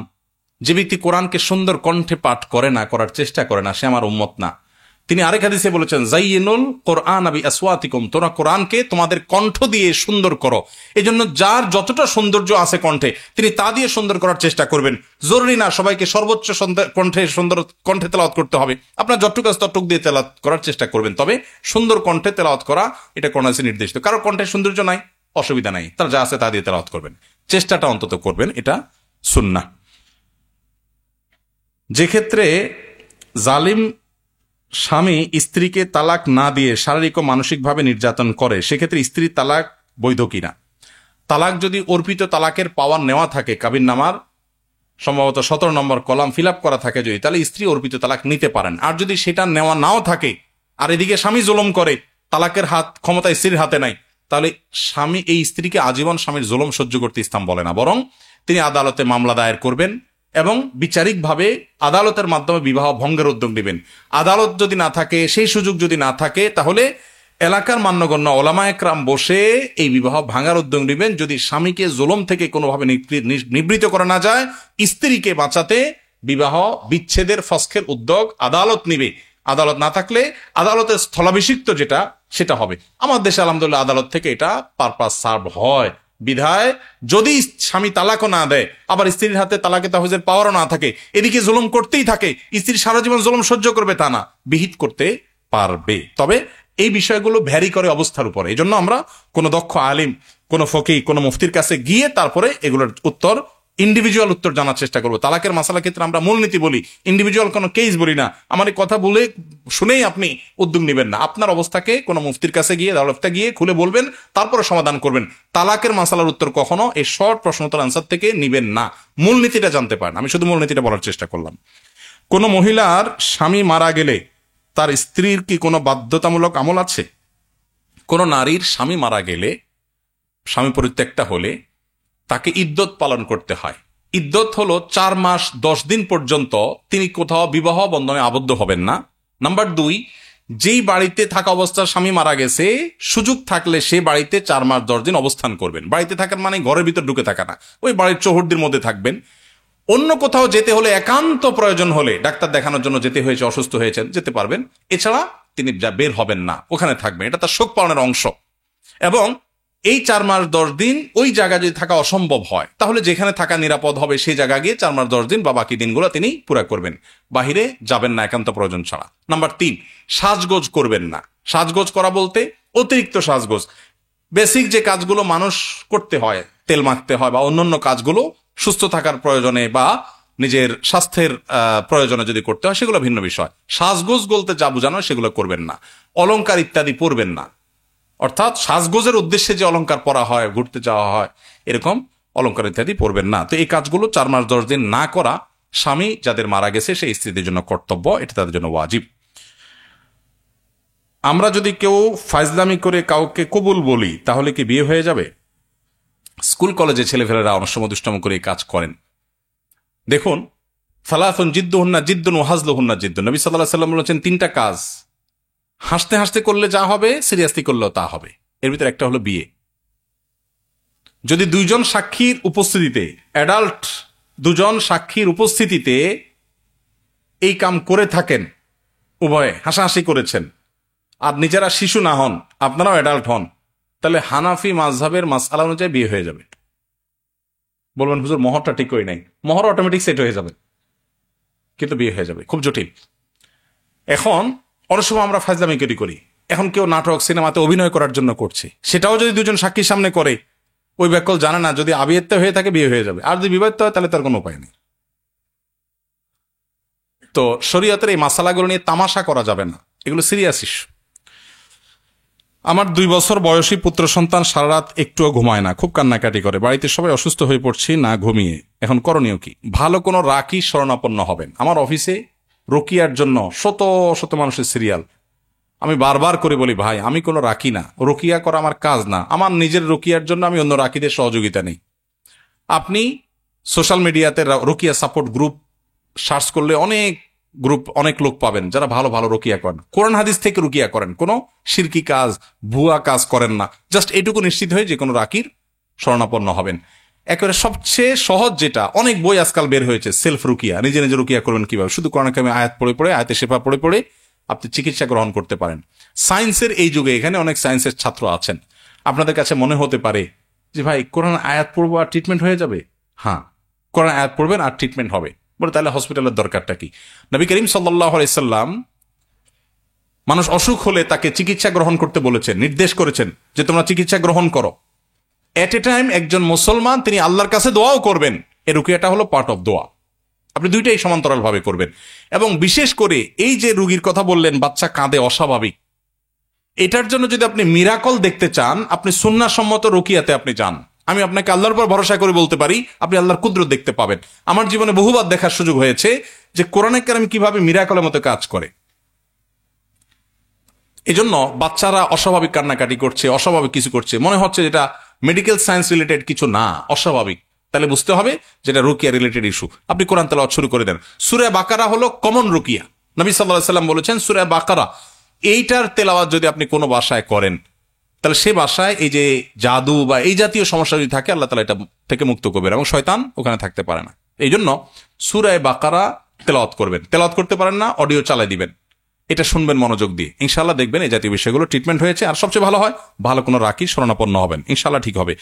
যে ব্যক্তি কোরআনকে সুন্দর কণ্ঠে পাঠ করে না, করার চেষ্টা করে না, সে আমার উম্মত না। তিনি আরেক হাদিসে বলেছেন, যায়িনুল কুরআন বিআসওয়াতিকুম, তোমরা কোরআনকে তোমাদের কণ্ঠ দিয়ে সুন্দর করো। এজন্য যার যতটা সৌন্দর্য আছে কণ্ঠে, তিনি তা দিয়ে সুন্দর করার চেষ্টা করবেন। জরুরি না সবাইকে সর্বোচ্চ কণ্ঠে সুন্দর কণ্ঠে তেলাওয়াত করতে হবে, আপনার যতটুকু আছে ততটুকু দিয়ে তেলাওয়াত করার চেষ্টা করবেন। তবে সুন্দর কণ্ঠে তেলাওয়াত করা এটা কোরআনে নির্দেশিত। কারো কণ্ঠে সৌন্দর্য নাই, অসুবিধা নাই, তার যা আছে তা দিয়ে তেলাওয়াত করবেন, চেষ্টাটা অন্তত করবেন, এটা সুন্নাহ। যে ক্ষেত্রে জালিম স্বামী স্ত্রীকে তালাক না দিয়ে শারীরিক ও মানসিকভাবে নির্যাতন করে, সেক্ষেত্রে স্ত্রীর তালাক বৈধ কিনা? তালাক যদি অর্পিত তালাকের পাওয়ার নেওয়া থাকে, কাবিননামার সম্ভবত 17 নম্বর কলাম ফিল আপ করা থাকে যদি, তাহলে স্ত্রী অর্পিত তালাক নিতে পারেন। আর যদি সেটা নেওয়া নাও থাকে, আর এদিকে স্বামী জুলুম করে, তালাকের হাত ক্ষমতা স্ত্রীর হাতে নাই, তাহলে স্বামী এই স্ত্রীকে আজীবন স্বামীর জুলুম সহ্য করতে ইসলাম বলে না, বরং তিনি আদালতে মামলা দায়ের করবেন এবং বিচারিকভাবে আদালতের মাধ্যমে বিবাহ ভঙ্গের উদ্যোগ নেবেন। আদালত যদি না থাকে, সেই সুযোগ যদি না থাকে, তাহলে এলাকার মান্যগণ্য ওলামা একরাম বসে এই বিবাহ ভাঙার উদ্যোগ নেবেন। যদি স্বামীকে জুলুম থেকে কোনোভাবে নিবৃত করা না যায়, স্ত্রীকে বাঁচাতে বিবাহ বিচ্ছেদের ফসখের উদ্যোগ আদালত নিবে। আদালত না থাকলে আদালতের স্থলাভিষিক্ত যেটা সেটা হবে। আমার দেশে আলহামদুলিল্লাহ আদালত থেকে এটা পারপাস সার্ভ হয়। বিধায় যদি স্বামী তালাকও না দেয়, আবার স্ত্রীর হাতে তালাকে তাহজের পাওয়ারও না থাকে, এদিকে জুলুম করতেই থাকে, স্ত্রী সারা জীবন জুলুম সহ্য করবে তা না, বিহিত করতে পারবে। তবে এই বিষয়গুলো ভ্যারি করে অবস্থার উপরে। এই জন্য আমরা কোনো দক্ষ আলিম, কোনো ফকিহ, কোনো মুফতির কাছে গিয়ে তারপরে এগুলোর উত্তর, ইন্ডিভিজুয়াল উত্তর জানার চেষ্টা করবো। তালাকের মাসালা ক্ষেত্রে আমরা মূলনীতি বলি, ইন্ডিভিজুয়াল কোনো কেস বলি না। আমার এই কথা বলে শুনেই আপনি উদ্যোগ নেবেন না, আপনার অবস্থাকে কোনো মুফতির কাছে গিয়ে, আদালতে গিয়ে খুলে বলবেন, তারপরে সমাধান করবেন। তালাকের মাসালার উত্তর কখনো এই শর্ট প্রশ্নোত্তর আনসার থেকে নিবেন না, মূলনীতিটা জানতে পারেন। আমি শুধু মূলনীতিটা বলার চেষ্টা করলাম। কোনো মহিলার স্বামী মারা গেলে তার স্ত্রীর কি কোনো বাধ্যতামূলক আমল আছে? কোনো নারীর স্বামী মারা গেলে, স্বামী পরিত্যক্তা হলে তাকে ইদ্যত পালন করতে হয়। ইদ্যত হলো 4 মাস 10 দিন পর্যন্ত তিনি কোথাও বিবাহ বন্ধনে আবদ্ধ হবেন না। নাম্বার 2, যেই বাড়িতে থাকা অবস্থায় স্বামী মারা গেছে, সুযোগ থাকলে সে বাড়িতে 4 মাস 10 দিন অবস্থান করবেন। বাড়িতে থাকার মানে ঘরের ভিতর ঢুকে থাকা না, ওই বাড়ির চৌহদ্দির মধ্যে থাকবেন। অন্য কোথাও যেতে হলে একান্ত প্রয়োজন হলে ডাক্তার দেখানোর জন্য যেতে হয়েছে, অসুস্থ হয়েছেন, যেতে পারবেন। এছাড়া তিনি বের হবেন না, ওখানে থাকবেন। এটা তার শোক পালনের অংশ। এবং এই 4 মাস 10 দিন ওই জায়গায় যদি থাকা অসম্ভব হয়, তাহলে যেখানে থাকা নিরাপদ হবে সেই জায়গা গিয়ে 4 মাস 10 দিন বা বাকি দিনগুলো তিনি পুরা করবেন। বাহিরে যাবেন না একান্ত প্রয়োজন ছাড়া। নাম্বার 3, সাজগোজ করবেন না। সাজগোজ করা বলতে অতিরিক্ত সাজগোজ। বেসিক যে কাজগুলো মানুষ করতে হয়, তেল মাখতে হয় বা অন্যান্য কাজগুলো সুস্থ থাকার প্রয়োজনে বা নিজের স্বাস্থ্যের প্রয়োজনে যদি করতে হয়, সেগুলো ভিন্ন বিষয়। সাজগোজ বলতে যা বোঝানো সেগুলো করবেন না। অলংকার ইত্যাদি পরবেন না। অর্থাৎ সাজগোজের উদ্দেশ্যে যে অলংকার পরা হয়, ঘুরতে যাওয়া হয়, এরকম অলংকার ইত্যাদি পরবেন না। তো এই কাজগুলো 4 মাস 10 দিন না করা স্বামী যাদের মারা গেছে সেই স্ত্রীদের জন্য কর্তব্য, এটা তাদের জন্য ওয়াজিব। আমরা যদি কেউ ফাজলামি করে কাউকে কবুল বলি তাহলে কি বিয়ে হয়ে যাবে? স্কুল কলেজে ছেলেফেলেরা অনেক সময় দুষ্টম করে এই কাজ করেন। দেখুন, ফালাফুন জিদ্দুহুন্না জিদ্দুন ওয়া হাজলুহুন্না জিদ্দুন। নবী সাল্লাল্লাহু আলাইহি ওয়াসাল্লাম বলেছেন 3টা কাজ হাসতে হাসতে করলে যা হবে, সিরিয়াসলি করলেও তা হবে। এর ভিতরে একটা হলো বিয়ে। যদি 2 জন সাক্ষীর উপস্থিতিতে, অ্যাডাল্ট 2 জন সাক্ষীর উপস্থিতিতে এই কাম করে থাকেন, উভয়ে হাসাহাসি করেছেন, আর নিজেরা শিশু না হন, আপনারাও অ্যাডাল্ট হন, তাহলে হানাফি মাযহাবের মাসআলা অনুযায়ী বিয়ে হয়ে যাবে। বলবেন হুজুর মোহরটা ঠিক কই নাই। মোহর অটোমেটিক সেট হয়ে যাবে, কিন্তু বিয়ে হয়ে যাবে। খুব জটিল। এখন অনেক সময় আমরা ফাজলামি করি। এখন কেউ নাটক সিনেমাতে অভিনয় করার জন্য করছে, সেটাও যদি 2 জন সাক্ষীর সামনে করে, ওই ব্যাকল জানে না যদি আবিয়াত্ত হয়ে থাকে বিয়ে হয়ে যাবে, আর যদি বিবাহিত হয় তাহলে তার কোনো উপায় নেই। তো শরীয়তের এই মাসালাগুলো নিয়ে তামাশা করা যাবে না, এগুলো সিরিয়াস ইস্যু। আমার 2 বছর বয়সী পুত্র সন্তান সারা রাত একটুও ঘুমায় না, খুব কান্নাকাটি করে। বাড়িতে সবাই অসুস্থ হয়ে পড়ছি না ঘুমিয়ে। এখন করণীয় কি? ভালো কোনো রাকি শরণাপন্ন হবেন। আমার অফিসে রুকিয়ার জন্য শত শত মানুষের সিরিয়াল। আমি বারবার করে বলি, ভাই আমি কোনো রাকি না, রুকিয়া করা আমার কাজ না। আমার নিজের রুকিয়ার জন্য আমি অন্য রাকিদের সহযোগিতা নেই। আপনি সোশ্যাল মিডিয়াতে রুকিয়া সাপোর্ট গ্রুপ সার্চ করলে অনেক গ্রুপ, অনেক লোক পাবেন যারা ভালো ভালো রুকিয়া করেন, কোরআন হাদিস থেকে রুকিয়া করেন, কোনো শিরকি কাজ, ভুয়া কাজ করেন না। জাস্ট এটুকু নিশ্চিত হয়ে যে কোনো রাকির শরণাপন্ন হবেন। একেবারে সবচেয়ে সহজ যেটা, অনেক বই আজকাল বের হয়েছে, সেলফ রুকিয়া, নিজে নিজে রুকিয়া করবেন কিভাবে। শুধু কোরআন কারিমে আয়াত পড়ে পড়ে, আয়াতে শেফা পড়ে পড়ে আপনি চিকিৎসা গ্রহণ করতে পারেন। সায়েন্সের এই যুগে, এখানে অনেক সায়েন্সের ছাত্র আছেন, আপনাদের কাছে মনে হতে পারে যে ভাই কোরআন আয়াত পড়বো আর ট্রিটমেন্ট হয়ে যাবে। হ্যাঁ, কোরআন আয়াত পড়বেন আর ট্রিটমেন্ট হবে। বলে তাহলে হসপিটালের দরকারটা কি? নবী করিম সাল্লাল্লাহু আলাইহি সাল্লাম মানুষ অসুখ হলে তাকে চিকিৎসা গ্রহণ করতে বলেছেন, নির্দেশ করেছেন যে তোমরা চিকিৎসা গ্রহণ করো। এট এ টাইম একজন মুসলমান তিনি আল্লাহর কাছে দোয়াও করবেন। এই রুকিয়াটা হলো পার্ট অফ দোয়া। আপনি দুইটাই সমান্তরাল ভাবে করবেন। এবং বিশেষ করে এই যে রুগীর কথা বললেন, বাচ্চা কাঁদে অস্বাভাবিক, এটার জন্য যদি আপনি মিরাকল দেখতে চান, আপনি সুন্নাহসম্মত রুকিয়াতে আপনি যান। আমি আপনাকে আল্লাহর উপর ভরসা করে বলতে পারি আপনি আল্লাহর কুদরত দেখতে পাবেন। আমার জীবনে বহুবার দেখার সুযোগ হয়েছে যে কোরআনে কারিম কিভাবে মিরাকলের মতো কাজ করে। এজন্য বাচ্চারা অস্বাভাবিক কান্নাকাটি করছে, অস্বাভাবিক কিছু করছে, মনে হচ্ছে যেটা মেডিকেল সায়েন্স রিলেটেড কিছু না, অস্বাভাবিক, তাহলে বুঝতে হবে যেটা রুকিয়া রিলেটেড ইস্যু। আপনি কোরআন তেলাওয়াত শুরু করে দেন। সূরা বাকারা হলো কমন রুকিয়া। নবী সাল্লাল্লাহু আলাইহি সাল্লাম বলেছেন সূরা বাকারা, এইটার তেলাওয়াত যদি আপনি কোনো বাসায় করেন, তাহলে সে বাসায় এই যে জাদু বা এই জাতীয় সমস্যা যদি থাকে, আল্লাহ তাআলা এটা থেকে মুক্ত করবেন এবং শয়তান ওখানে থাকতে পারে না। এই জন্য সূরা বাকারা তেলাওয়াত করবেন। তেলাওয়াত করতে পারেন না, অডিও চালাই দিবেন, এটা শুনবেন মনোযোগ দিয়ে। ইনশাআল্লাহ দেখবেন এই জাতীয় বিষয়গুলো ট্রিটমেন্ট হয়েছে। আর সবচেয়ে ভালো হয় ভালো কোনো রাকির শরণাপন্ন হবেন, ইনশাআল্লাহ ঠিক হবে।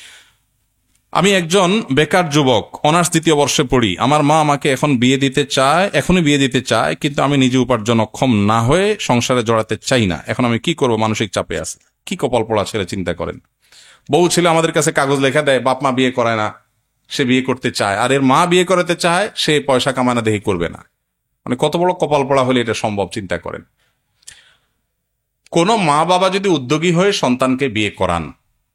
আমি একজন বেকার যুবক, অনার্স 2য় বর্ষে পড়ি। আমার মা আমাকে এখনই বিয়ে দিতে চায়, কিন্তু আমি নিজে উপার্জন অক্ষম না হয়ে সংসারে জড়াতে চাই না। এখন আমি কি করব? মানসিক চাপে আছে। কি কপাল পড়া ছেলে, চিন্তা করেন। বউ ছেলে আমাদের কাছে কাগজ লেখা দেয়, বাপ মা বিয়ে করায় না, সে বিয়ে করতে চায়, আর এর মা বিয়ে করাতে চায়, সে পয়সা কামায় না দেখে করবে না। মানে কত বড় কপাল পড়া হলে এটা সম্ভব, চিন্তা করেন। কোন মা বাবা যদি উদ্যোগী হয়ে সন্তানকে বিয়ে করান,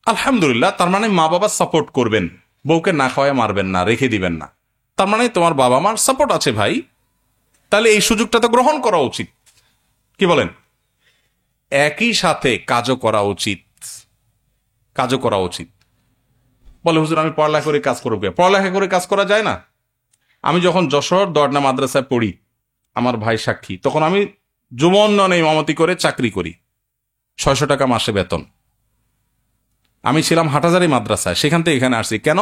আলহামদুলিল্লাহ, তার মানে মা বাবা সাপোর্ট করবেন, বউকে না খাওয়ায় মারবেন না, রেখে দিবেন না। তার মানে তোমার বাবা মার সাপোর্ট আছে ভাই, তাহলে এই সুযোগটা তো গ্রহণ করা উচিত। কি বলেন? একই সাথে কাজও করা উচিত। বলে হুজুর আমি পড়ালেখা করে কাজ করবো। পড়ালেখা করে কাজ করা যায় না? আমি যখন যশোর দর্না মাদ্রাসায় পড়ি, আমার ভাই সাক্ষী, তখন আমি যুব উন্নয়নে ইমামতি করে চাকরি করি, 600 টাকা মাসে বেতন। আমি ছিলাম হাটহাজারী মাদ্রাসায়, সেখান থেকে এখানে আসছি। কেন?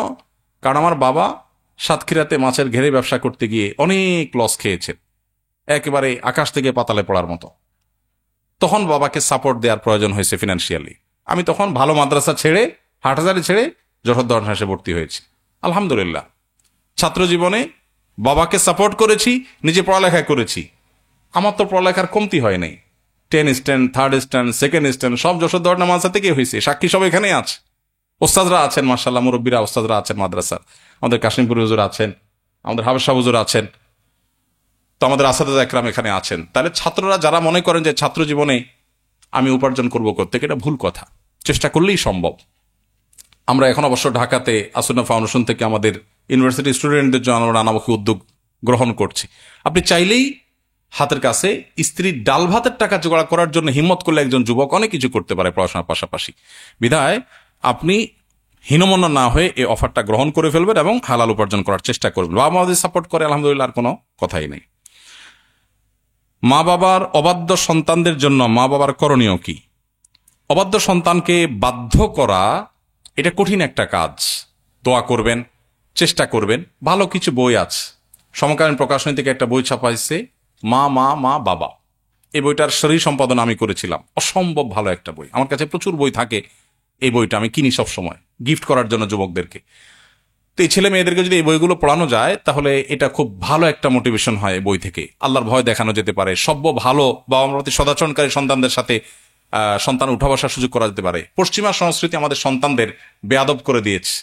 কারণ আমার বাবা সাতক্ষীরাতে মাছের ঘেরে ব্যবসা করতে গিয়ে অনেক লস খেয়েছেন, একেবারে আকাশ থেকে পাতালে পড়ার মতো। তখন বাবাকে সাপোর্ট দেওয়ার প্রয়োজন হয়েছে ফিনান্সিয়ালি। আমি তখন ভালো মাদ্রাসা ছেড়ে, হাটহাজারি ছেড়ে যশোর দর্শনে ভর্তি হয়েছি। আলহামদুলিল্লাহ, ছাত্র জীবনে বাবাকে সাপোর্ট করেছি, নিজে পড়ালেখা করেছি। আমার তো পড়ালেখার কমতি হয় নাই। 10 stand, 3rd stand, 2nd stand সব যশোর দর্শনা মাদ্রাসা থেকে হয়েছে। সাক্ষী সব এখানেই আছে। ওস্তাদরা আছেন, মাশাআল্লাহ, মুরব্বীরা ওস্তাদরা আছেন মাদ্রাসার। আমাদের কাশিমপুর হুজুর আছেন, আমাদের হাবেশা হুজুর আছেন, তো আমাদের আসাদুজ্জাহ একরাম এখানে আছেন। তাহলে ছাত্ররা যারা মনে করেন যে ছাত্র জীবনে আমি উপার্জন করবো করতে, এটা ভুল কথা। চেষ্টা করলেই সম্ভব। আমরা এখন অবশ্য ঢাকাতে আসুন্না ফাউন্ডেশন থেকে আমাদের ইউনিভার্সিটি স্টুডেন্টদের জন্য আমরা নানামুখী উদ্যোগ গ্রহণ করছি। আপনি চাইলেই হাতের কাছে স্ত্রীর ডাল ভাতের টাকা জোগাড় করার জন্য হিম্মত করলে একজন যুবক অনেক কিছু করতে পারে পড়াশোনার পাশাপাশি। বিধায় আপনি হীনমন্য না হয়ে এই অফারটা গ্রহণ করে ফেলবেন এবং হালাল উপার্জন করার চেষ্টা করবেন। বাবা মা যদি সাপোর্ট করে আলহামদুলিল্লাহ, আর কোনো কথাই নেই। মা বাবার অবাধ্য সন্তানদের জন্য মা বাবার করণীয় কি? অবাধ্য সন্তানকে বাধ্য করা এটা কঠিন একটা কাজ। দোয়া করবেন, চেষ্টা করবেন। ভালো কিছু বই আছে, সমকালীন প্রকাশনী থেকে একটা বই ছাপাইছে, মা মা মা বাবা। এই বইটার শরীর সম্পাদন আমি করেছিলাম। অসম্ভব ভালো একটা বই। আমার কাছে প্রচুর বই থাকে, এই বইটা আমি কিনি সব সময় গিফট করার জন্য যুবকদেরকে। তো এই ছেলে মেয়েদেরকে যদি এই বইগুলো পড়ানো যায় তাহলে এটা খুব ভালো একটা মোটিভেশন হয়। এই বই থেকে আল্লাহর ভয় দেখানো যেতে পারে, সভ্য ভালো বাবা মার প্রতি সদাচরণকারী সন্তানদের সাথে সন্তান উঠা বসার সুযোগ করা যেতে পারে। পশ্চিমা সংস্কৃতি আমাদের সন্তানদের বেয়াদব করে দিয়েছে,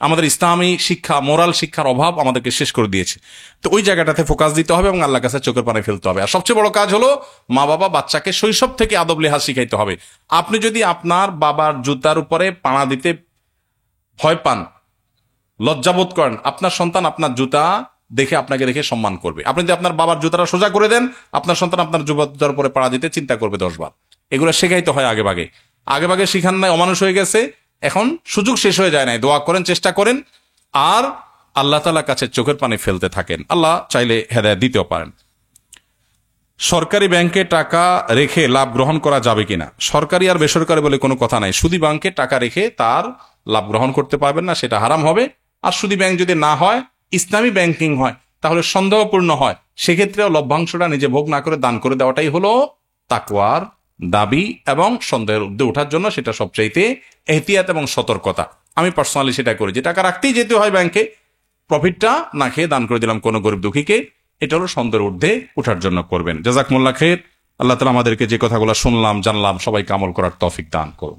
আমাদের ইসলামী শিক্ষা, মোরাল শিক্ষার অভাব আমাদেরকে শেষ করে দিয়েছে। তো ওই জায়গাটাতে ফোকাস দিতে হবে এবং আল্লাহর কাছে চোখের পানি ফেলতে হবে। আর সবচেয়ে বড় কাজ হলো মা বাবা বাচ্চাকে শৈশব থেকে আদব লেহাজ শিখাইতে হবে। আপনি যদি আপনার বাবার জুতার উপরে পাড়া দিতে ভয় পান, লজ্জাবোধ করেন, আপনার সন্তান আপনার জুতা দেখে আপনাকে দেখে সম্মান করবে। আপনি যদি আপনার বাবার জুতাটা সোজা করে দেন, আপনার সন্তান আপনার জুতার উপরে পাড়া দিতে চিন্তা করবে 10 বার। এগুলো শেখাইতে হয় আগে ভাগে শিখান নাই, অমানুষ হয়ে গেছে। এখন সুযোগ শেষ হয়ে যায় নাই। দোয়া করেন, চেষ্টা করেন, আর আল্লাহ তাআলার কাছে চোখের পানি ফেলতে থাকেন। আল্লাহ চাইলে হেদায়েত দিতেও পারেন। সরকারি ব্যাংকে টাকা রেখে লাভ গ্রহণ করা যাবে কিনা? সরকারি আর বেসরকারি বলে কোনো কথা নাই। সুদী ব্যাংকে টাকা রেখে তার লাভ গ্রহণ করতে পারবেন না, সেটা হারাম হবে। আর সুদী ব্যাংক যদি না হয়, ইসলামী ব্যাংকিং হয়, তাহলে সন্দেহপূর্ণ হয়, সেক্ষেত্রেও লভ্যাংশটা নিজে ভোগ না করে দান করে দেওয়াটাই হলো তাকওয়ার দাবি এবং সন্দেহের ঊর্ধ্বে ওঠার জন্য সেটা সবচাইতে এহতিয়াত এবং সতর্কতা। আমি পার্সোনালি সেটা করি, যে টাকা রাখতেই যেতে হয় ব্যাংকে, প্রফিটটা না খেয়ে দান করে দিলাম কোনো গরিব দুঃখীকে, এটা হলো সন্দেহের ঊর্ধ্বে ওঠার জন্য করবেন। জাযাকুমুল্লাহ খাইর। আল্লাহ তাআলা আমাদেরকে যে কথাগুলো শুনলাম জানলাম সবাইকে আমল করার তৌফিক দান করুন।